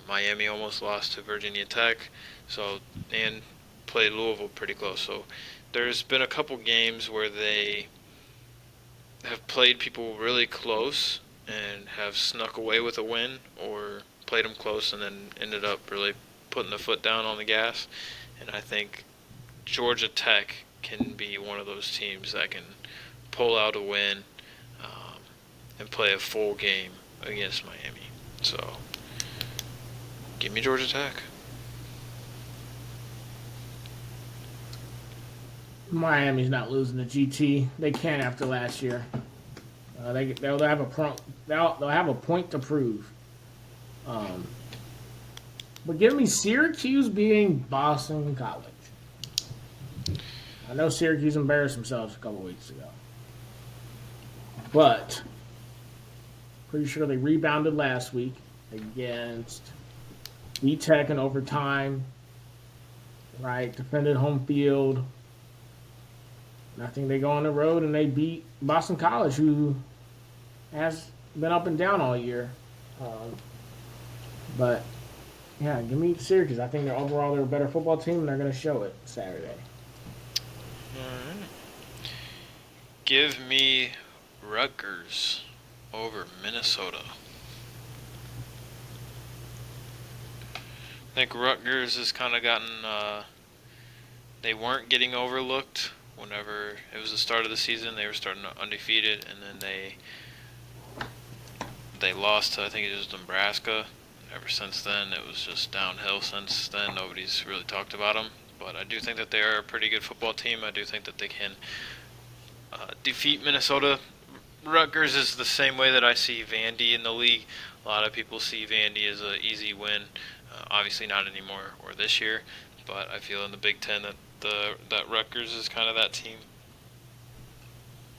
Speaker 2: Miami almost lost to Virginia Tech, and played Louisville pretty close. So there's been a couple games where they have played people really close and have snuck away with a win, or played them close and then ended up really putting the foot down on the gas. And I think Georgia Tech can be one of those teams that can pull out a win and play a full game against Miami. So, give me Georgia Tech.
Speaker 1: Miami's not losing to GT. They can't after last year. They'll have a point to prove. But give me Syracuse beating Boston College. I know Syracuse embarrassed themselves a couple weeks ago, but pretty sure they rebounded last week against B-Tech in overtime. Right, defended home field. And I think they go on the road and they beat Boston College, who has been up and down all year. But Yeah, give me Syracuse. I think they're a better football team, and they're going to show it Saturday.
Speaker 2: Alright. Give me Rutgers over Minnesota. I think Rutgers has kind of gotten. They weren't getting overlooked whenever it was the start of the season. They were starting undefeated, and then they lost to, I think it was Nebraska. Ever since then, it was just downhill. Since then, nobody's really talked about them. But I do think that they are a pretty good football team. I do think that they can defeat Minnesota. Rutgers is the same way that I see Vandy in the league. A lot of people see Vandy as an easy win. Obviously not anymore or this year, but I feel in the Big Ten that Rutgers is kind of that team.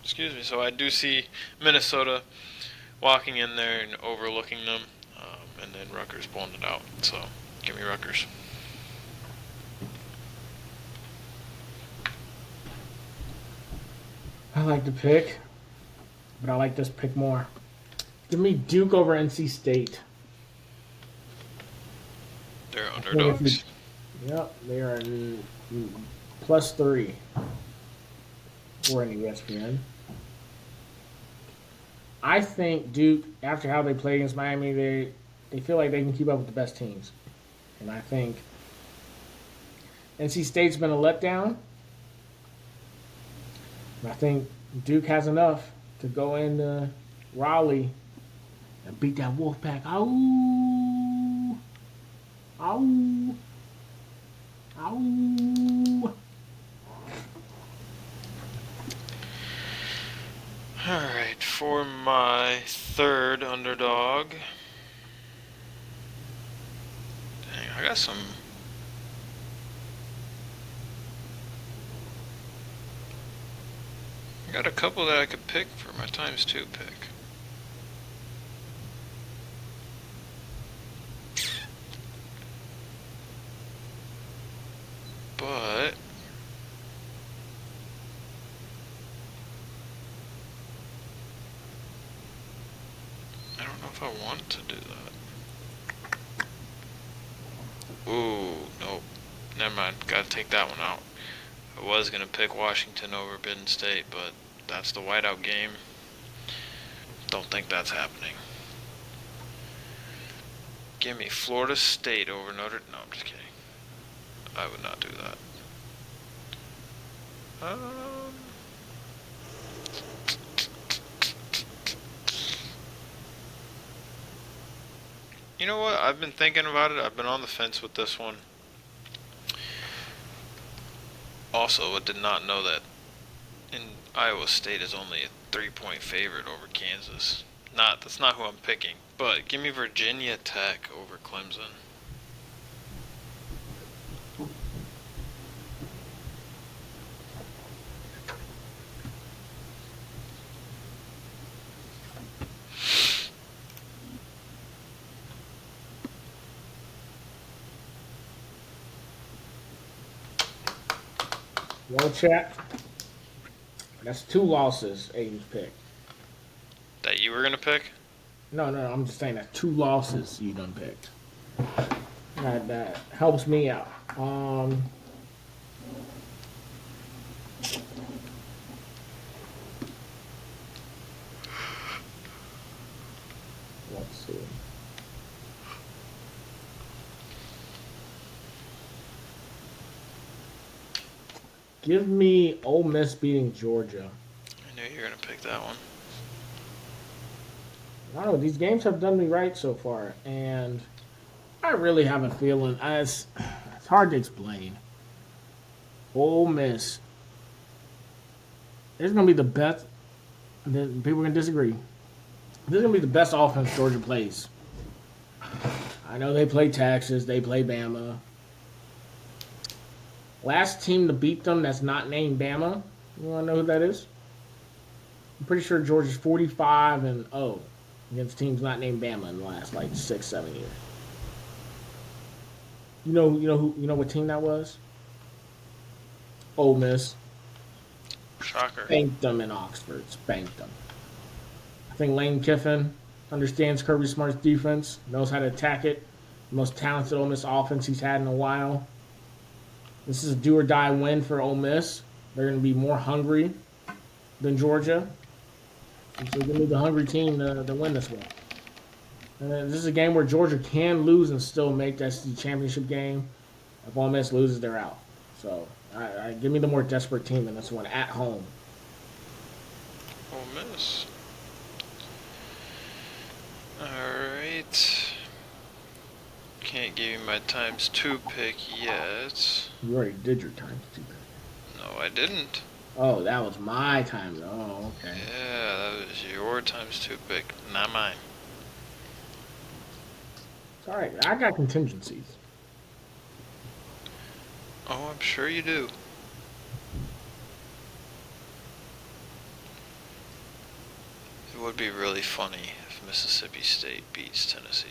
Speaker 2: Excuse me. So I do see Minnesota walking in there and overlooking them, and then Rutgers pulling it out. So give me Rutgers.
Speaker 1: I like the pick, but I like this pick more. Give me Duke over NC State.
Speaker 2: They're underdogs.
Speaker 1: Yep, they are +3. We're in ESPN. I think Duke, after how they played against Miami, they feel like they can keep up with the best teams. And I think NC State's been a letdown. And I think Duke has enough to go into Raleigh and beat that Wolfpack. Ow! Ow! Ow!
Speaker 2: Alright, for my third underdog. Dang, I got some. I got a couple that I could pick for my times 2 pick. But I don't know if I want to do that. Ooh, nope. Never mind. Gotta take that one out. I was gonna pick Washington over Penn State, but that's the whiteout game. Don't think that's happening. Give me Florida State over Notre. No, I'm just kidding. I would not do that. You know what? I've been thinking about it. I've been on the fence with this one. Also, I did not know that Iowa State is only a 3-point favorite over Kansas. That's not who I'm picking. But give me Virginia Tech over Clemson.
Speaker 1: Well, chat. That's 2 losses Aiden's pick.
Speaker 2: That you were gonna pick?
Speaker 1: No, I'm just saying that 2 losses you done picked. That helps me out. Let's see. Give me Ole Miss beating Georgia.
Speaker 2: I knew you were gonna pick that one.
Speaker 1: I don't know. These games have done me right so far, and I really have a feeling. It's hard to explain. Ole Miss. There's going to be the best. Then people are going to disagree. This is going to be the best offense Georgia plays. I know they play Texas. They play Bama. Last team to beat them that's not named Bama. You want to know who that is? I'm pretty sure Georgia's 45-0 against teams not named Bama in the last 6-7 years. You know what team that was? Ole Miss.
Speaker 2: Shocker.
Speaker 1: Spanked them in Oxford. Spanked them. I think Lane Kiffin understands Kirby Smart's defense, knows how to attack it, most talented Ole Miss offense he's had in a while. This is a do or die win for Ole Miss. They're going to be more hungry than Georgia. And so give me the hungry team to win this one. And this is a game where Georgia can lose and still make that SEC championship game. If Ole Miss loses, they're out. So give me the more desperate team in this one at home.
Speaker 2: Ole Miss. Alright. Can't give you my times 2 pick yet.
Speaker 1: You already did your times 2 pick.
Speaker 2: No, I didn't.
Speaker 1: Oh, that was my time. Oh, okay.
Speaker 2: Yeah, that was your times 2 pick, not mine.
Speaker 1: It's all right. I got contingencies.
Speaker 2: Oh, I'm sure you do. It would be really funny if Mississippi State beats Tennessee.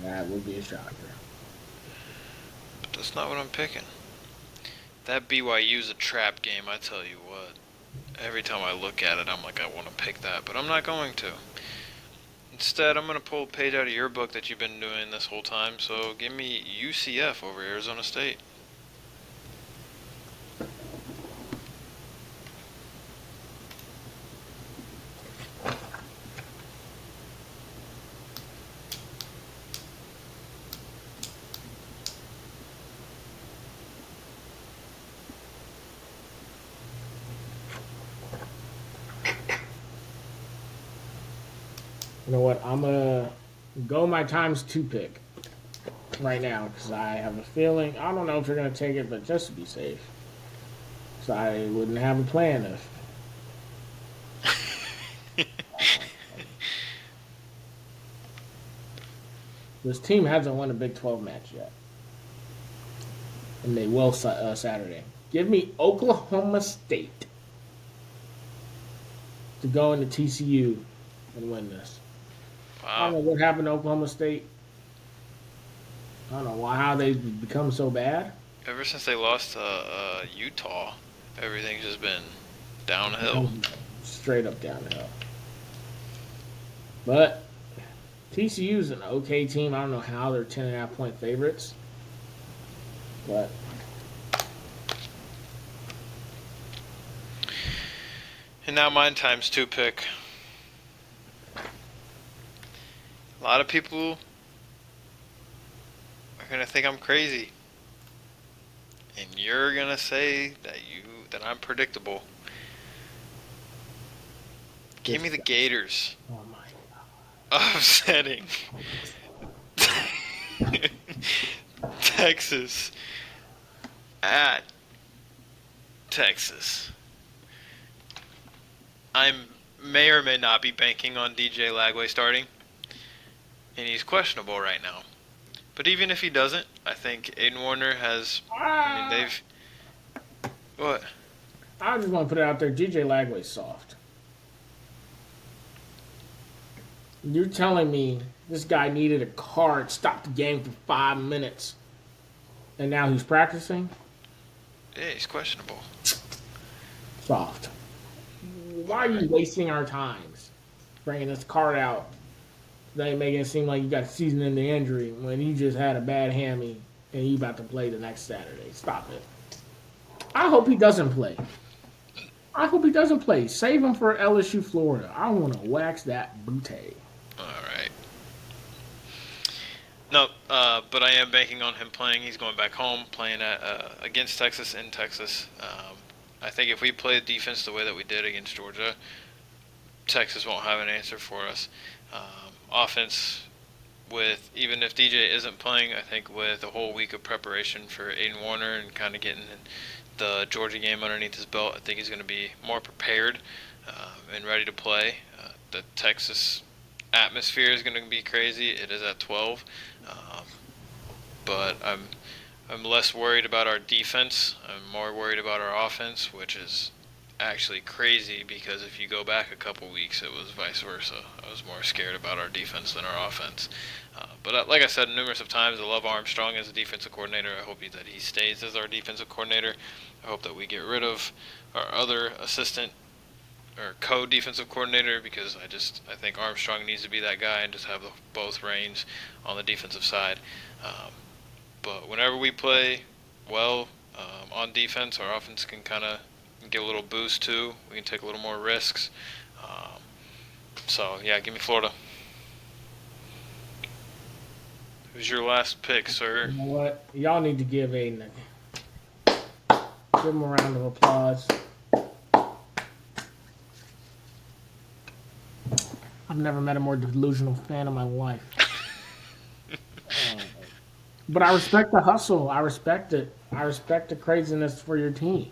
Speaker 1: That would be a shocker.
Speaker 2: But that's not what I'm picking. That BYU's a trap game, I tell you what. Every time I look at it, I'm like, I want to pick that, but I'm not going to. Instead, I'm going to pull a page out of your book that you've been doing this whole time, so give me UCF over Arizona State.
Speaker 1: You know what? I'm going to go my times 2 pick right now because I have a feeling. I don't know if you're going to take it, but just to be safe. So I wouldn't have a plan if. This team hasn't won a Big 12 match yet. And they will Saturday. Give me Oklahoma State to go into TCU and win this.
Speaker 2: Wow.
Speaker 1: I don't know what happened to Oklahoma State. I don't know how they become so bad.
Speaker 2: Ever since they lost to Utah, everything's just been downhill.
Speaker 1: Straight up downhill. But TCU's an okay team. I don't know how they're 10.5-point favorites. But
Speaker 2: And now mine times 2 pick. A lot of people are gonna think I'm crazy, and you're gonna say that I'm predictable. Give me the Gators.
Speaker 1: oh my god.
Speaker 2: Upsetting Texas at Texas. I may or may not be banking on DJ Lagway starting, and he's questionable right now. But even if he doesn't, I think Aiden Warner has. I mean, they've. What?
Speaker 1: I just want to put it out there. DJ Lagway's soft. You're telling me this guy needed a card, stopped the game for 5 minutes, and now he's practicing?
Speaker 2: Yeah, he's questionable.
Speaker 1: Soft. Why are you wasting our times bringing this card out? They making it seem like you got season-ending injury when you just had a bad hammy and you about to play the next Saturday. Stop it. I hope he doesn't play. I hope he doesn't play. Save him for LSU, Florida. I want to wax that booty.
Speaker 2: All right. No, but I am banking on him playing. He's going back home, playing against Texas in Texas. I think if we play the defense the way that we did against Georgia, Texas won't have an answer for us. Offense, with even if DJ isn't playing, I think with a whole week of preparation for Aiden Warner and kind of getting the Georgia game underneath his belt, I think he's going to be more prepared and ready to play. The Texas atmosphere is going to be crazy. It is at 12, but I'm less worried about our defense. I'm more worried about our offense, which is actually crazy because if you go back a couple weeks, it was vice versa. I was more scared about our defense than our offense. But like I said numerous of times, I love Armstrong as a defensive coordinator. I hope that he stays as our defensive coordinator. I hope that we get rid of our other assistant or co-defensive coordinator because I think Armstrong needs to be that guy and just have both reins on the defensive side. Um, but whenever we play well on defense, our offense can kind of get a little boost too. We can take a little more risks. So yeah, give me Florida. Who's your last pick, sir?
Speaker 1: You know what? Y'all need to give him a round of applause. I've never met a more delusional fan in my life. But I respect the hustle. I respect it. I respect the craziness for your team.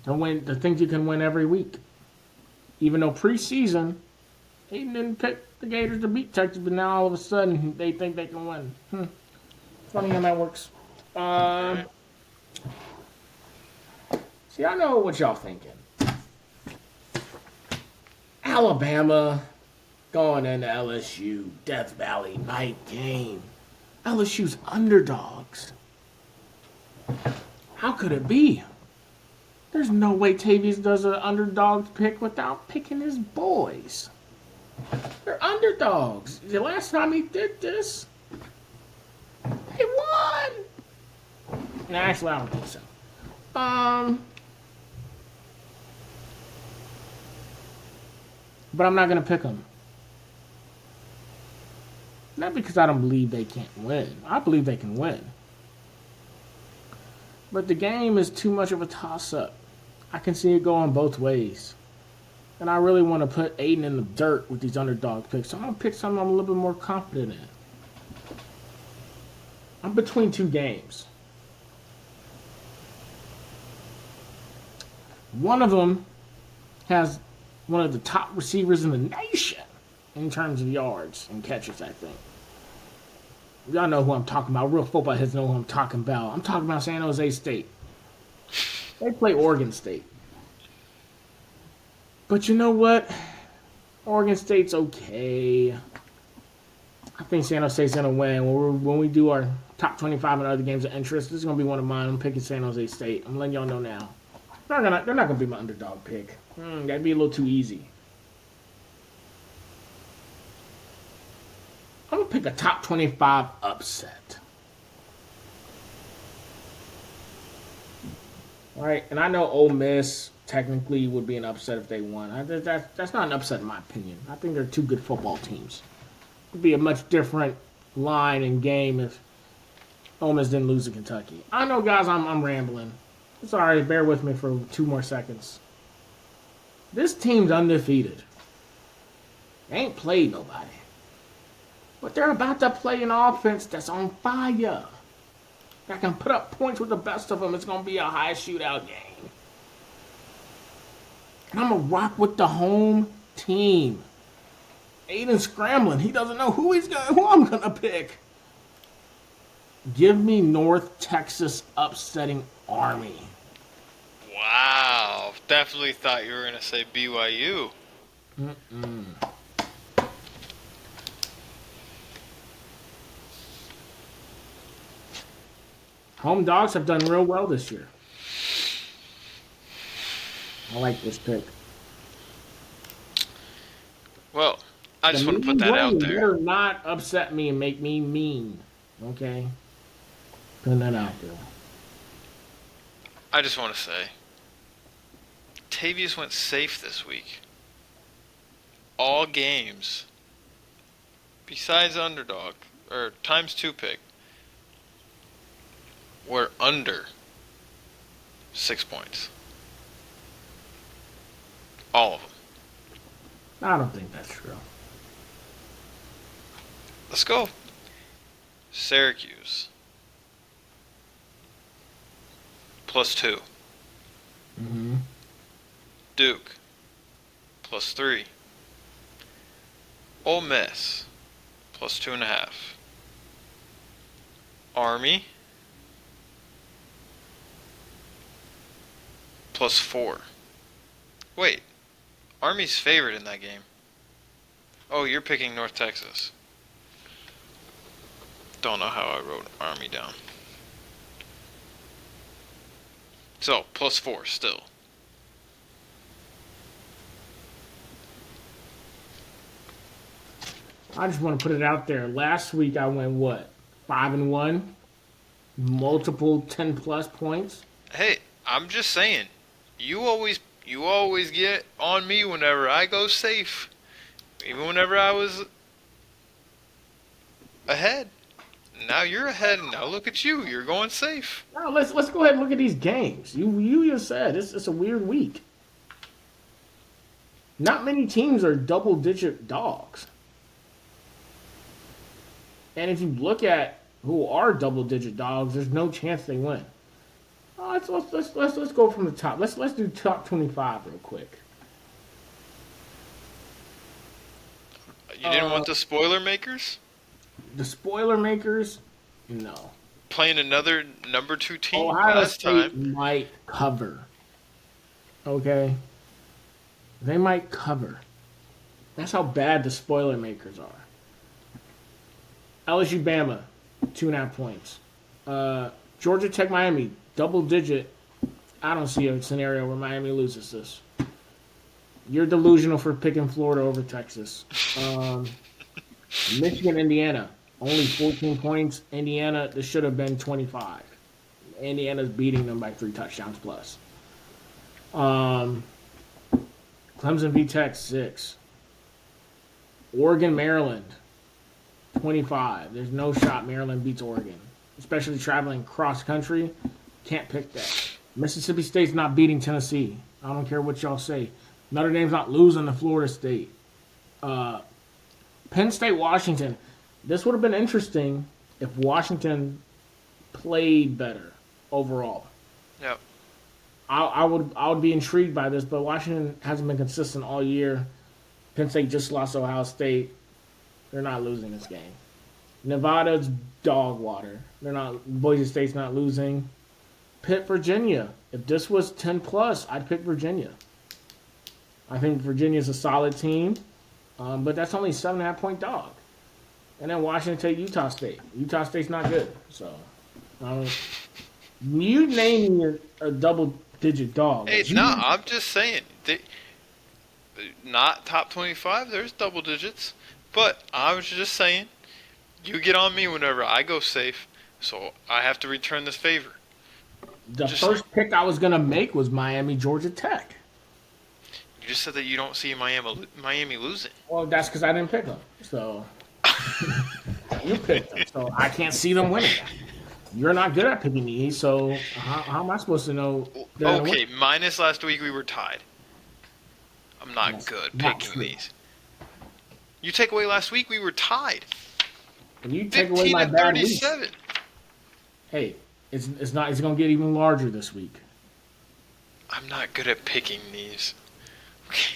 Speaker 1: To win, to think you can win every week. Even though preseason, they didn't pick the Gators to beat Texas, but now all of a sudden they think they can win. Funny how that works.
Speaker 2: Alright.
Speaker 1: See, I know what y'all thinking. Alabama going into LSU, Death Valley night game. LSU's underdogs. How could it be? There's no way Tavius does an underdog pick without picking his boys. They're underdogs. The last time he did this, they won. No, actually, I don't think so. But I'm not gonna pick them. Not because I don't believe they can't win. I believe they can win. But the game is too much of a toss-up. I can see it going both ways. And I really want to put Aiden in the dirt with these underdog picks. So I'm going to pick something I'm a little bit more confident in. I'm between two games. One of them has one of the top receivers in the nation in terms of yards and catches, I think. Y'all know who I'm talking about. Real football heads know who I'm talking about. I'm talking about San Jose State. They play Oregon State. But you know what? Oregon State's okay. I think San Jose State's going to win. When we do our top 25 and other games of interest, this is going to be one of mine. I'm picking San Jose State. I'm letting y'all know now. They're not going to be my underdog pick. That'd be a little too easy. I'm going to pick a top 25 upset. All right, and I know Ole Miss technically would be an upset if they won. That's not an upset in my opinion. I think they're two good football teams. It would be a much different line and game if Ole Miss didn't lose to Kentucky. I know, guys, I'm rambling. It's all right. Bear with me for 2 more seconds. This team's undefeated. They ain't played nobody. But they're about to play an offense that's on fire. I can put up points with the best of them. It's going to be a high shootout game. And I'm going to rock with the home team. Aiden's scrambling. He doesn't know who I'm going to pick. Give me North Texas upsetting Army.
Speaker 2: Wow. Definitely thought you were going to say BYU.
Speaker 1: Home dogs have done real well this year. I like this pick.
Speaker 2: Well, I just
Speaker 1: The
Speaker 2: want to put
Speaker 1: mean
Speaker 2: that out
Speaker 1: women
Speaker 2: there.
Speaker 1: better not upset me and make me mean. Okay? Putting that out there.
Speaker 2: I just want to say, Tavius went safe this week. All games, besides underdog, or ×2 pick, were under 6 points. All of them.
Speaker 1: I don't think that's true.
Speaker 2: Let's go. Syracuse. +2. Duke. +3. Ole Miss. +2.5. Army. +4. Wait. Army's favored in that game. Oh, you're picking North Texas. Don't know how I wrote Army down. So, +4 still.
Speaker 1: I just want to put it out there. Last week I went what 5-1, multiple 10+ points.
Speaker 2: Hey, I'm just saying, you always get on me whenever I go safe, even whenever I was ahead. Now you're ahead, and now look at you. You're going safe.
Speaker 1: Now let's go ahead and look at these games. You just said it's a weird week. Not many teams are double digit dogs. And if you look at who are double digit dogs, there's no chance they win. Let's go from the top. Let's do top 25 real quick.
Speaker 2: You didn't want the spoiler makers
Speaker 1: The spoiler makers, no.
Speaker 2: playing another number 2 team
Speaker 1: Ohio
Speaker 2: last
Speaker 1: State
Speaker 2: time.
Speaker 1: might cover. Okay, they might cover. That's how bad the spoiler makers are. LSU Bama, 2.5 points. Georgia Tech Miami, double digit. I don't see a scenario where Miami loses this. You're delusional for picking Florida over Texas. Michigan, Indiana, only 14 points. Indiana, this should have been 25. Indiana's beating them by 3 touchdowns plus. Clemson v Tech, 6. Oregon, Maryland, 25. There's no shot Maryland beats Oregon, especially traveling cross country. Can't pick that. Mississippi State's not beating Tennessee. I don't care what y'all say. Notre Dame's not losing to Florida State. Penn State, Washington. This would have been interesting if Washington played better overall.
Speaker 2: Yep.
Speaker 1: I would be intrigued by this, but Washington hasn't been consistent all year. Penn State just lost to Ohio State. They're not losing this game. Nevada's dog water. They're not. Boise State's not losing. Pitt, Virginia. If this was 10+, I'd pick Virginia. I think Virginia's a solid team, but that's only 7.5 point dog. And then Washington take Utah State. Utah State's not good. So, you name me a double-digit dog.
Speaker 2: Hey, no, I'm just saying. Not top 25. There's double digits, but I was just saying. You get on me whenever I go safe, so I have to return this favor.
Speaker 1: The first pick I was going to make was Miami, Georgia Tech.
Speaker 2: You just said that you don't see Miami losing.
Speaker 1: Well, that's because I didn't pick them. So, you picked them. So, I can't see them winning. You're not good at picking these, so how am I supposed to know?
Speaker 2: Okay, minus last week we were tied. I'm not good picking these. You take away last week, we were tied.
Speaker 1: And you take away my bad week.
Speaker 2: 37.
Speaker 1: Hey, it's not. It's going to get even larger this week.
Speaker 2: I'm not good at picking these. Okay.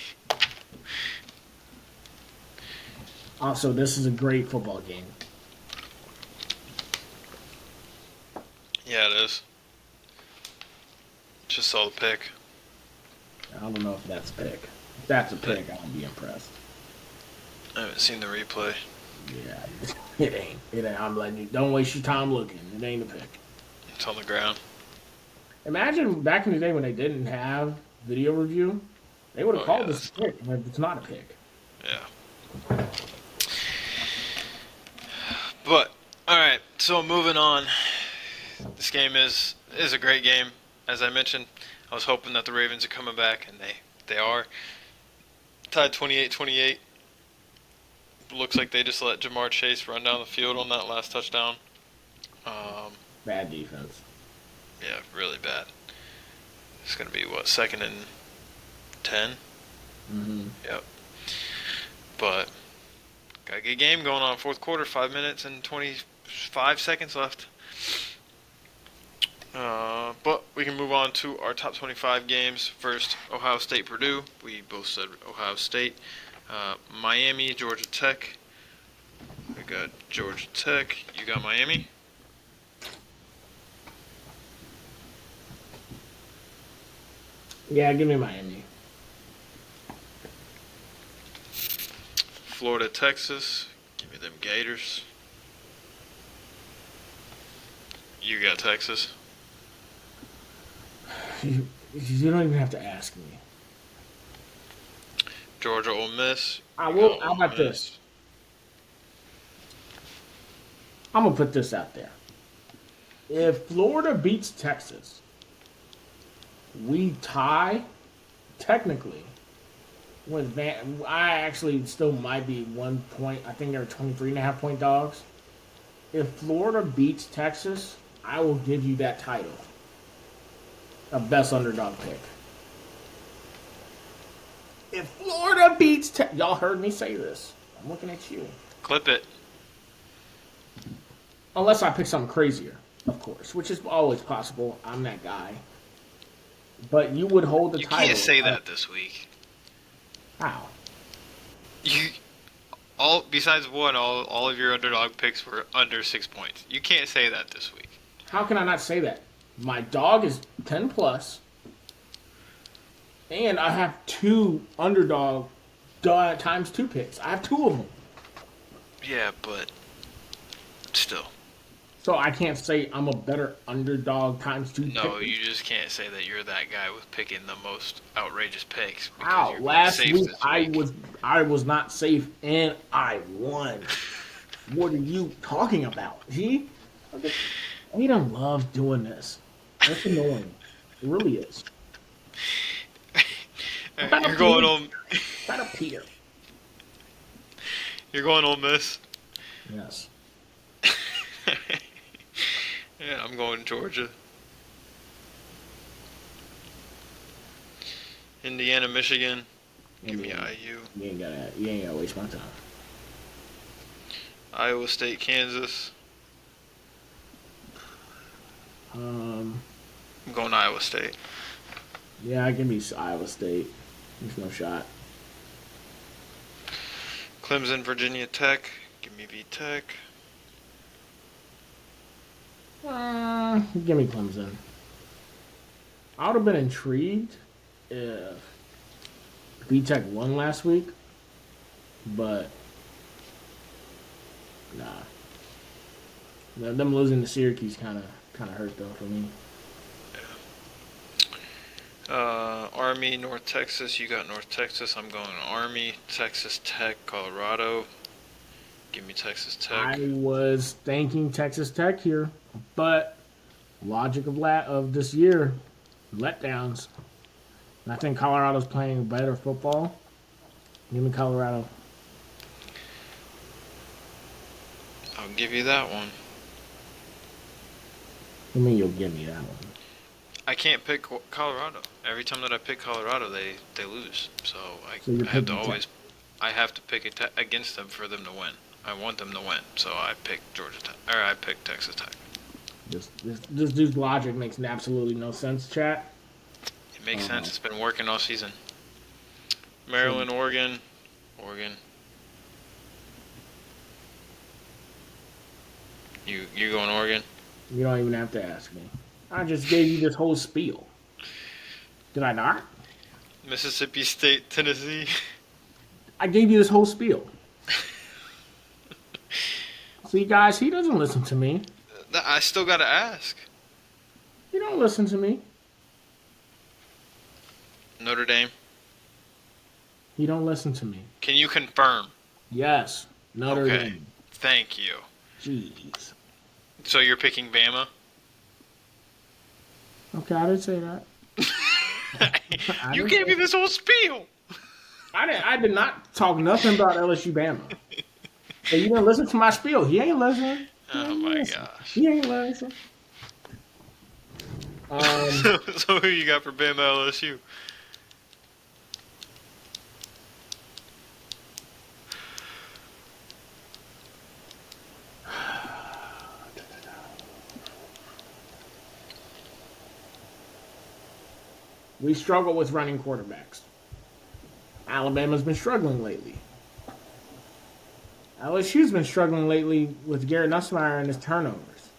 Speaker 1: Also, this is a great football game.
Speaker 2: Yeah, it is. Just saw the pick.
Speaker 1: I don't know if that's a pick. If that's a pick, I'll be impressed.
Speaker 2: I haven't seen the replay.
Speaker 1: Yeah, it ain't. It ain't. I'm letting you. Don't waste your time looking. It ain't a pick.
Speaker 2: It's on the ground.
Speaker 1: Imagine back in the day when they didn't have video review, they would have called this a pick, but it's not a pick.
Speaker 2: Yeah. But all right, so moving on. This game is a great game. As I mentioned, I was hoping that the Ravens are coming back, and they are. Tied 28-28. Looks like they just let Jamar Chase run down the field on that last touchdown.
Speaker 1: Bad defense.
Speaker 2: Yeah, really bad. It's going to be, what, 2nd and 10?
Speaker 1: Mm-hmm.
Speaker 2: Yep. But got a good game going on. Fourth quarter, 5 minutes and 25 seconds left. But we can move on to our top 25 games. First, Ohio State, Purdue. We both said Ohio State. Miami, Georgia Tech. I got Georgia Tech. You got Miami?
Speaker 1: Yeah, give me Miami.
Speaker 2: Florida, Texas. Give me them Gators. You got Texas.
Speaker 1: You don't even have to ask me.
Speaker 2: Georgia, Ole Miss.
Speaker 1: How about this? I'm gonna put this out there. If Florida beats Texas, we tie technically with Van. I actually still might be 1 point. I think they're 23.5 point dogs. If Florida beats Texas, I will give you that title of best underdog pick. If Florida beats y'all heard me say this. I'm looking at you.
Speaker 2: Clip it.
Speaker 1: Unless I pick something crazier, of course, which is always possible. I'm that guy. But you would hold the
Speaker 2: You
Speaker 1: title.
Speaker 2: can't say that this week.
Speaker 1: How?
Speaker 2: You all besides one, all of your underdog picks were under 6 points. You can't say that this week.
Speaker 1: How can I not say that? My dog is 10 plus, and I have two underdog times two picks. I have two of them.
Speaker 2: Yeah, but still.
Speaker 1: So I can't say I'm a better underdog times two.
Speaker 2: No,
Speaker 1: pick.
Speaker 2: you just can't say that you're that guy with picking the most outrageous picks.
Speaker 1: Wow, last week I was not safe and I won. What are you talking about? See? We don't love doing this. That's annoying. It really is.
Speaker 2: You're going on.
Speaker 1: Try to Peter.
Speaker 2: You're going on Miss.
Speaker 1: Yes.
Speaker 2: Yeah, I'm going Georgia. Indiana, Michigan. Give me IU.
Speaker 1: You ain't gotta waste my time.
Speaker 2: Iowa State, Kansas.
Speaker 1: Um.
Speaker 2: I'm going Iowa State.
Speaker 1: Yeah, give me Iowa State. There's no shot.
Speaker 2: Clemson, Virginia Tech. Give me V Tech.
Speaker 1: Give me Clemson. I would have been intrigued if B-Tech won last week, but nah. Them losing to Syracuse kind of hurt though for me.
Speaker 2: Army, North Texas. You got North Texas. I'm going Army. Texas Tech, Colorado. Give me Texas Tech.
Speaker 1: I was thanking Texas Tech here, but logic of this year, letdowns. And I think Colorado's playing better football. Give me Colorado.
Speaker 2: I'll give you that one.
Speaker 1: I mean, you'll give me that one.
Speaker 2: I can't pick Colorado. Every time that I pick Colorado, they lose. So I
Speaker 1: you're
Speaker 2: have to
Speaker 1: picking
Speaker 2: always, I have to pick it against them for them to win. I want them to win, so I pick Georgia Tech, or I pick Texas Tech.
Speaker 1: This dude's logic makes absolutely no sense, chat.
Speaker 2: It makes sense. It's been working all season. Maryland, Oregon. You going Oregon?
Speaker 1: You don't even have to ask me. I just gave you this whole spiel. Did I not?
Speaker 2: Mississippi State, Tennessee.
Speaker 1: I gave you this whole spiel. See, guys, he doesn't listen to me.
Speaker 2: I still gotta ask.
Speaker 1: You don't listen to me.
Speaker 2: Notre Dame.
Speaker 1: You don't listen to me.
Speaker 2: Can you confirm?
Speaker 1: Yes, Notre Dame.
Speaker 2: Thank you.
Speaker 1: Jeez.
Speaker 2: So you're picking Bama?
Speaker 1: Okay, I didn't say that.
Speaker 2: You gave me this whole spiel.
Speaker 1: I did not talk nothing about LSU Bama. Hey, you didn't listen to my spiel. He ain't listening.
Speaker 2: Gosh.
Speaker 1: He ain't listening.
Speaker 2: So who you got for Bama LSU?
Speaker 1: We struggle with running quarterbacks. Alabama's been struggling lately. LSU's been struggling lately with Garrett Nussmeier and his turnovers.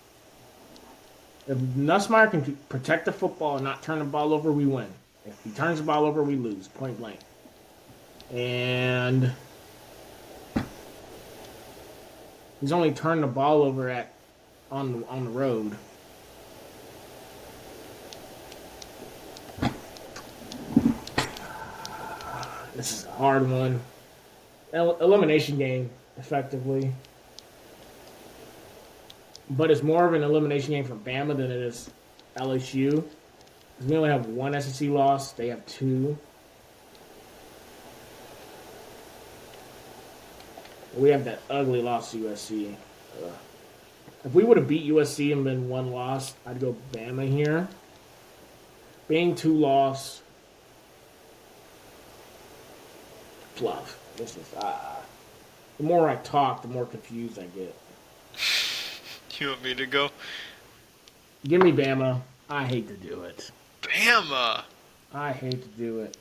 Speaker 1: If Nussmeier can protect the football and not turn the ball over, we win. If he turns the ball over, we lose, point blank. And he's only turned the ball over on the road. This is a hard one. Elimination game, effectively. but it's more of an elimination game for Bama than it is LSU. 'Cause we only have one SEC loss. They have two. We have that ugly loss to USC. Ugh. If we would have beat USC and been one loss, I'd go Bama here. Being two loss, fluff. This is the more I talk, the more confused I get.
Speaker 2: You want me to go?
Speaker 1: Give me Bama. I hate to do it.
Speaker 2: Bama.
Speaker 1: I hate to do it.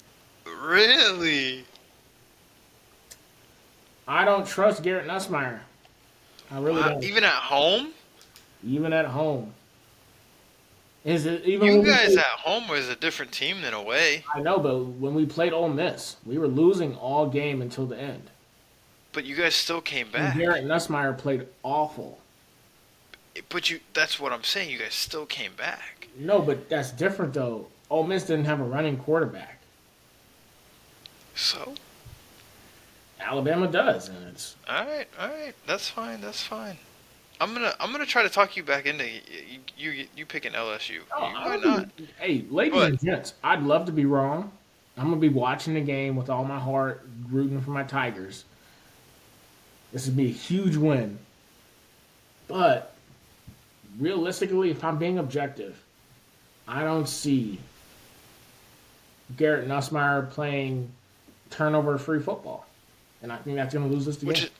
Speaker 2: Really?
Speaker 1: I don't trust Garrett Nussmeier. I really
Speaker 2: Wow.
Speaker 1: don't.
Speaker 2: Even at home?
Speaker 1: Even at home. Is it even
Speaker 2: You
Speaker 1: when we
Speaker 2: guys
Speaker 1: played,
Speaker 2: at home was a different team than away.
Speaker 1: I know, but when we played Ole Miss, we were losing all game until the end.
Speaker 2: But you guys still came
Speaker 1: And
Speaker 2: back.
Speaker 1: Garrett Nussmeier played awful.
Speaker 2: But that's what I'm saying. You guys still came back.
Speaker 1: No, but that's different though. Ole Miss didn't have a running quarterback.
Speaker 2: So?
Speaker 1: Alabama does, and it's
Speaker 2: All right. That's fine. That's fine. I'm gonna try to talk you back into you picking LSU. You might not.
Speaker 1: hey, ladies
Speaker 2: But
Speaker 1: and gents, I'd love to be wrong. I'm gonna be watching the game with all my heart, rooting for my Tigers. This would be a huge win. But realistically, if I'm being objective, I don't see Garrett Nussmeier playing turnover-free football, and I think that's going to lose us the
Speaker 2: which
Speaker 1: game.
Speaker 2: is,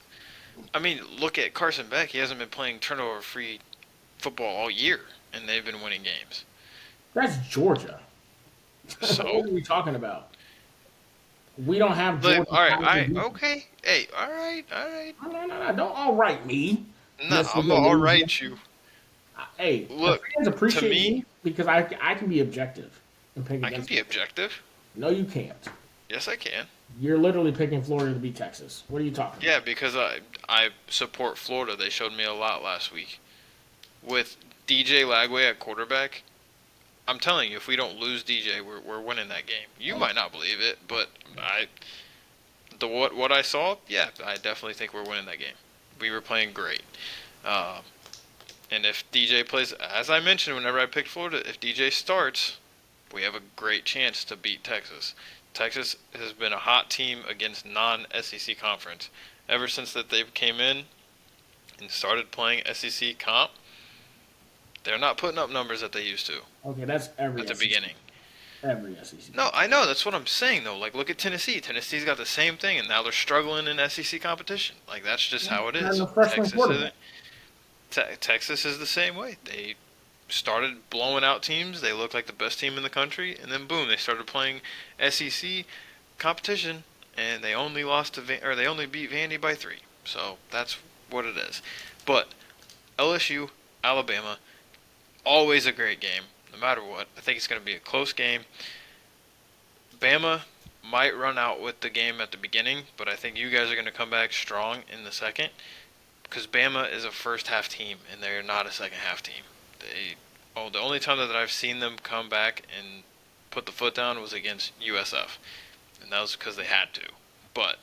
Speaker 2: I mean, look at Carson Beck. He hasn't been playing turnover-free football all year, and they've been winning games.
Speaker 1: That's Georgia.
Speaker 2: So,
Speaker 1: What are we talking about? We don't have
Speaker 2: like,
Speaker 1: Georgia.
Speaker 2: all right,
Speaker 1: Defense.
Speaker 2: okay. Hey, all right.
Speaker 1: No. Don't all right me.
Speaker 2: No,
Speaker 1: Just
Speaker 2: I'm
Speaker 1: because
Speaker 2: gonna
Speaker 1: I
Speaker 2: all
Speaker 1: lose.
Speaker 2: right you.
Speaker 1: Hey, the
Speaker 2: Look,
Speaker 1: fans
Speaker 2: to
Speaker 1: appreciate
Speaker 2: me,
Speaker 1: me because I can be objective and pick
Speaker 2: I can
Speaker 1: against
Speaker 2: be
Speaker 1: them.
Speaker 2: objective.
Speaker 1: No, you can't.
Speaker 2: Yes, I can.
Speaker 1: You're literally picking Florida to beat Texas. What are you talking
Speaker 2: Yeah,
Speaker 1: about?
Speaker 2: because I support Florida. They showed me a lot last week with DJ Lagway at quarterback. I'm telling you, if we don't lose DJ, we're winning that game. You
Speaker 1: Oh,
Speaker 2: might not believe it, but what I saw, yeah, I definitely think we're winning that game. We were playing great, uh, and if DJ plays, as I mentioned, whenever I picked Florida, if DJ starts, we have a great chance to beat Texas. Texas has been a hot team against non-SEC conference ever since that they came in and started playing SEC comp. They're not putting up numbers that they used to
Speaker 1: okay, that's every
Speaker 2: at the
Speaker 1: SEC.
Speaker 2: beginning.
Speaker 1: Every SEC.
Speaker 2: No, I know. That's what I'm saying, though. Like, look at Tennessee. Tennessee's got the same thing, and now they're struggling in SEC competition. Like, that's just how it
Speaker 1: And
Speaker 2: is.
Speaker 1: the freshman quarterback.
Speaker 2: Texas is the same way. They started blowing out teams. They looked like the best team in the country, and then boom, they started playing SEC competition, and they only lost to they only beat Vandy by 3. So that's what it is. But LSU, Alabama, always a great game, no matter what. I think it's going to be a close game. Bama might run out with the game at the beginning, but I think you guys are going to come back strong in the second because Bama is a first half team and they're not a second half team. The only time that I've seen them come back and put the foot down was against USF, and that was because they had to. But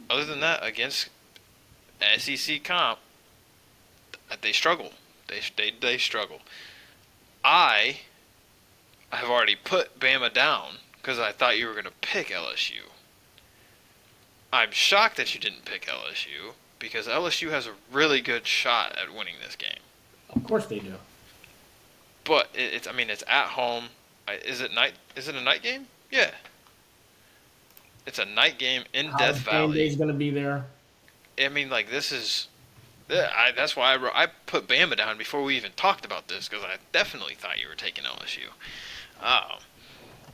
Speaker 2: other than that, against SEC comp, they struggle. They struggle. I have already put Bama down because I thought you were going to pick LSU. I'm shocked that you didn't pick LSU because LSU has a really good shot at winning this game.
Speaker 1: Of course they do.
Speaker 2: But it's at home. Is it night? Is it a night game? Yeah, it's a night game in Death
Speaker 1: College game day
Speaker 2: Valley.
Speaker 1: is going to be there.
Speaker 2: I mean, like this is. That's why I put Bama down before we even talked about this because I definitely thought you were taking LSU.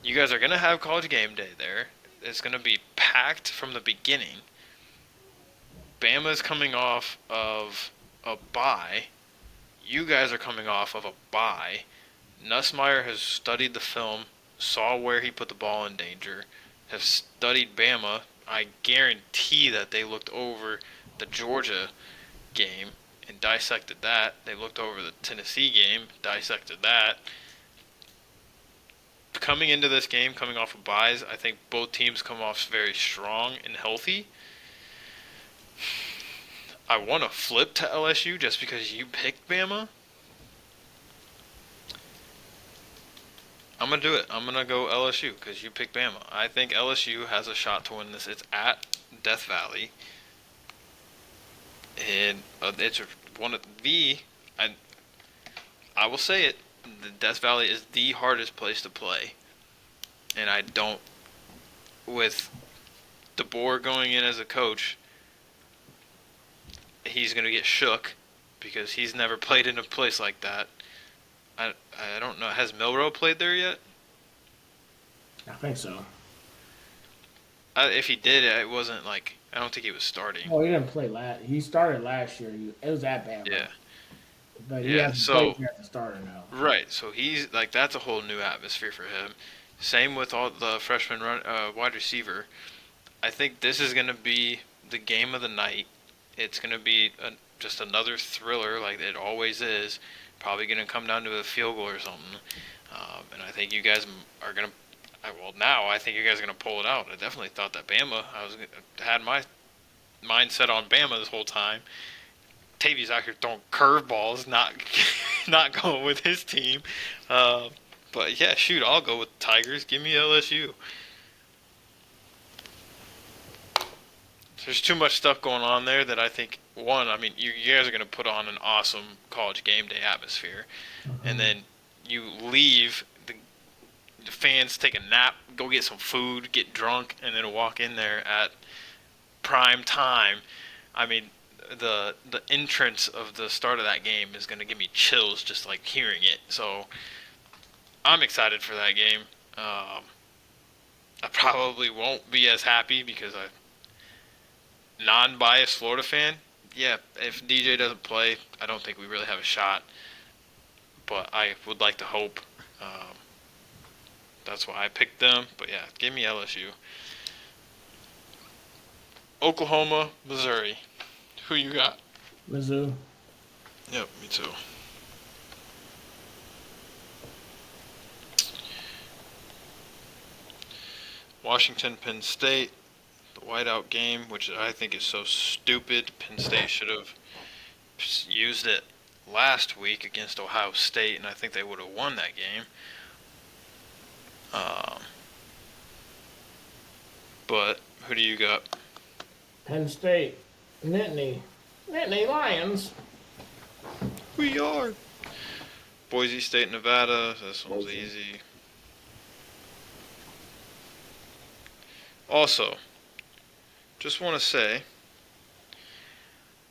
Speaker 2: You guys are gonna have college game day there. It's gonna be packed from the beginning. Bama's coming off of a bye. You guys are coming off of a bye. Nussmeier has studied the film, saw where he put the ball in danger, have studied Bama. I guarantee that they looked over the Georgia game and dissected that. They looked over the Tennessee game, dissected that. Coming into this game, coming off of buys, I think both teams come off very strong and healthy. I want to flip to LSU just because you picked Bama. I'm gonna do it. I'm gonna go LSU because you picked Bama. I think LSU has a shot to win this. It's at Death Valley, and it's one of the. I I will say it. The Death Valley is the hardest place to play, and I don't. With DeBoer going in as a coach, he's gonna get shook because he's never played in a place like that. I don't know. Has Milrow played there yet?
Speaker 1: I think so.
Speaker 2: If he did, it wasn't like I don't think he was starting.
Speaker 1: Oh, he didn't play last. He started last year. It was at
Speaker 2: Yeah,
Speaker 1: Bama, but he
Speaker 2: yeah.
Speaker 1: hasn't played
Speaker 2: So
Speaker 1: here as a starter now.
Speaker 2: right, so he's like that's a whole new atmosphere for him. Same with all the freshman wide receiver. I think this is gonna be the game of the night. It's gonna be just another thriller like it always is. Probably gonna come down to a field goal or something. And I think you guys are gonna. Well, now I think you guys are gonna pull it out. I definitely thought that Bama. Had my mindset on Bama this whole time. Tavi's out here throwing curveballs, not not going with his team. Uh, but yeah, shoot, I'll go with Tigers. Give me LSU. There's too much stuff going on there that I think one. I mean, you guys are going to put on an awesome college game day atmosphere, and then you leave the fans take a nap, go get some food, get drunk, and then walk in there at prime time. I mean, the entrance of the start of that game is going to give me chills just like hearing it. So I'm excited for that game. I probably won't be as happy because I non-biased Florida fan. Yeah, if DJ doesn't play, I don't think we really have a shot. But I would like to hope. That's why I picked them. But yeah, give me LSU. Oklahoma, Missouri. Who you got?
Speaker 1: Mizzou.
Speaker 2: Yep, me too. Washington, Penn State. The whiteout game, which I think is so stupid. Penn State should have used it last week against Ohio State, and I think they would have won that game. Um, but who do you got?
Speaker 1: Penn State. Nittany. Nittany Lions.
Speaker 2: We are. Boise State, Nevada. This one's easy. Also, just want to say,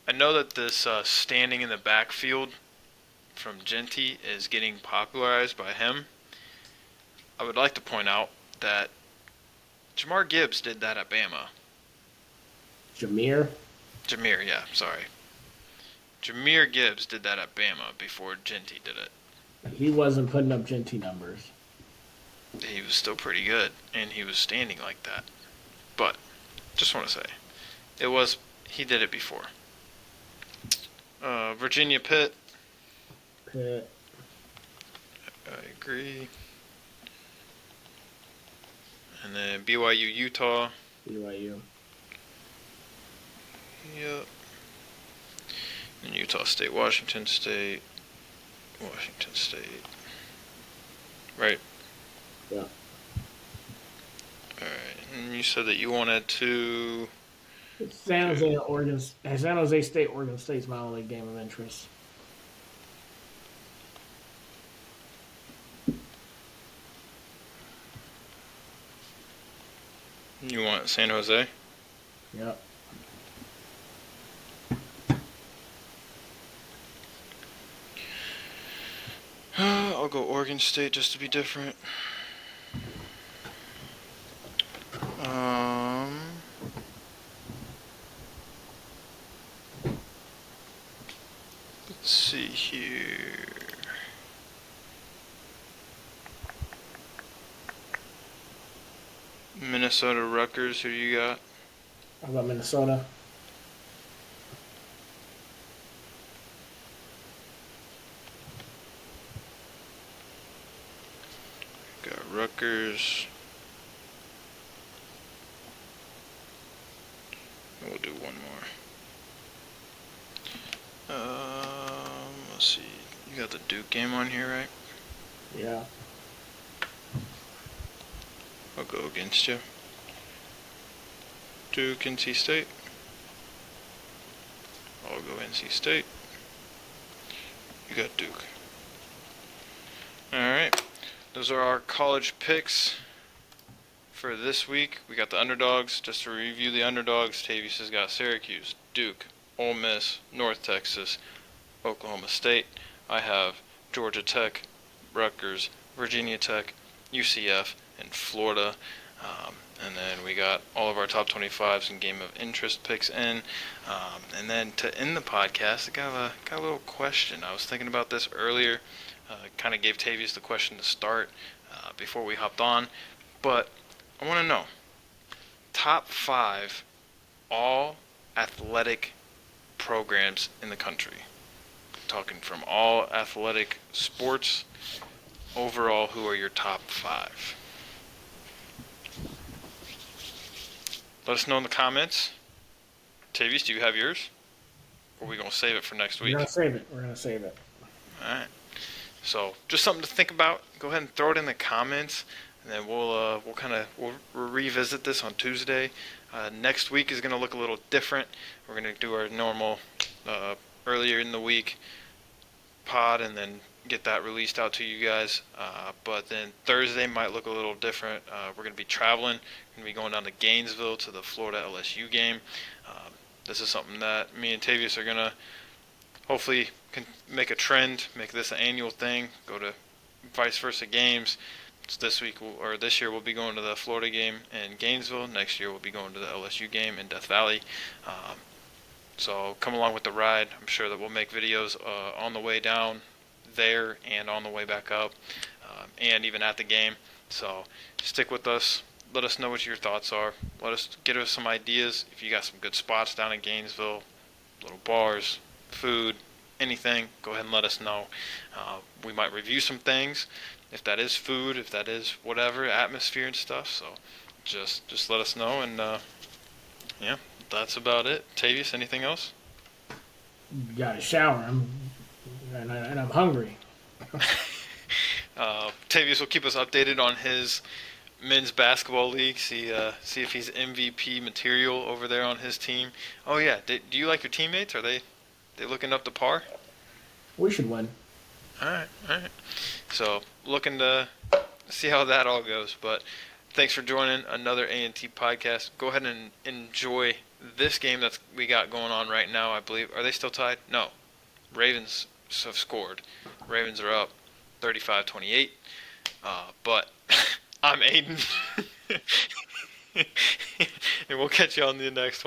Speaker 2: I know that this standing in the backfield from Genty is getting popularized by him. I would like to point out that Jamar Gibbs did that at Bama.
Speaker 1: Jameer.
Speaker 2: Jameer, yeah, sorry. Jameer Gibbs did that at Bama before Genty did it.
Speaker 1: He wasn't putting up Genty numbers.
Speaker 2: He was still pretty good, and he was standing like that. But, just want to say, he did it before. Virginia Pitt.
Speaker 1: Pitt.
Speaker 2: I agree. And then BYU Utah.
Speaker 1: BYU.
Speaker 2: Yep. And Utah State, Washington State. Washington State. Right?
Speaker 1: Yeah.
Speaker 2: Alright. And you said that you wanted to...
Speaker 1: San Jose, Oregon. San Jose State, Oregon State's my only game of interest.
Speaker 2: You want San Jose?
Speaker 1: Yep.
Speaker 2: I'll go Oregon State just to be different. Let's see here. Minnesota Rutgers, who you got?
Speaker 1: I got Minnesota.
Speaker 2: Got Rutgers. And we'll do one more. Let's see. You got the Duke game on here, right?
Speaker 1: Yeah.
Speaker 2: I'll go against you. Duke, NC State. I'll go NC State. You got Duke. Alright. Those are our college picks for this week. We got the underdogs. Just to review the underdogs, Tavius has got Syracuse, Duke, Ole Miss, North Texas, Oklahoma State. I have Georgia Tech, Rutgers, Virginia Tech, UCF, and Florida. And then we got all of our top 25s and game of interest picks in. And then to end the podcast, I got a little question. I was thinking about this earlier. Kind of gave Tavius the question to start before we hopped on. But I want to know, top 5 all athletic programs in the country. Talking from all athletic sports, overall, who are your top 5? Let us know in the comments. Tavius, do you have yours? Or are we going to save it for next week?
Speaker 1: We're going to save it.
Speaker 2: All right. So just something to think about. Go ahead and throw it in the comments, and then we'll revisit this on Tuesday. Next week is going to look a little different. We're going to do our normal earlier in the week pod, and then get that released out to you guys. But then Thursday might look a little different. We're going to be traveling. We're going to be going down to Gainesville to the Florida LSU game. This is something that me and Tavius are going to hopefully make a trend, make this an annual thing, go to vice versa games. So this year we'll be going to the Florida game in Gainesville. Next year we'll be going to the LSU game in Death Valley. So come along with the ride. I'm sure that we'll make videos on the way down there and on the way back up, and even at the game. So stick with us. Let us know what your thoughts are. Get us some ideas. If you got some good spots down in Gainesville, little bars, food, anything, go ahead and let us know. We might review some things, if that is food, if that is whatever, atmosphere and stuff. So just let us know, and yeah, that's about it. Tavius, anything else?
Speaker 1: Got to shower. And I'm hungry.
Speaker 2: Tavius will keep us updated on his men's basketball league. See if he's MVP material over there on his team. Oh yeah, do you like your teammates? Are they looking up to par?
Speaker 1: We should win.
Speaker 2: All right. So looking to see how that all goes. But thanks for joining another A&T podcast. Go ahead and enjoy this game that we got going on right now. I believe, are they still tied? No, Ravens have scored. Ravens are up 35-28. But I'm Aiden. And we'll catch you on the next one.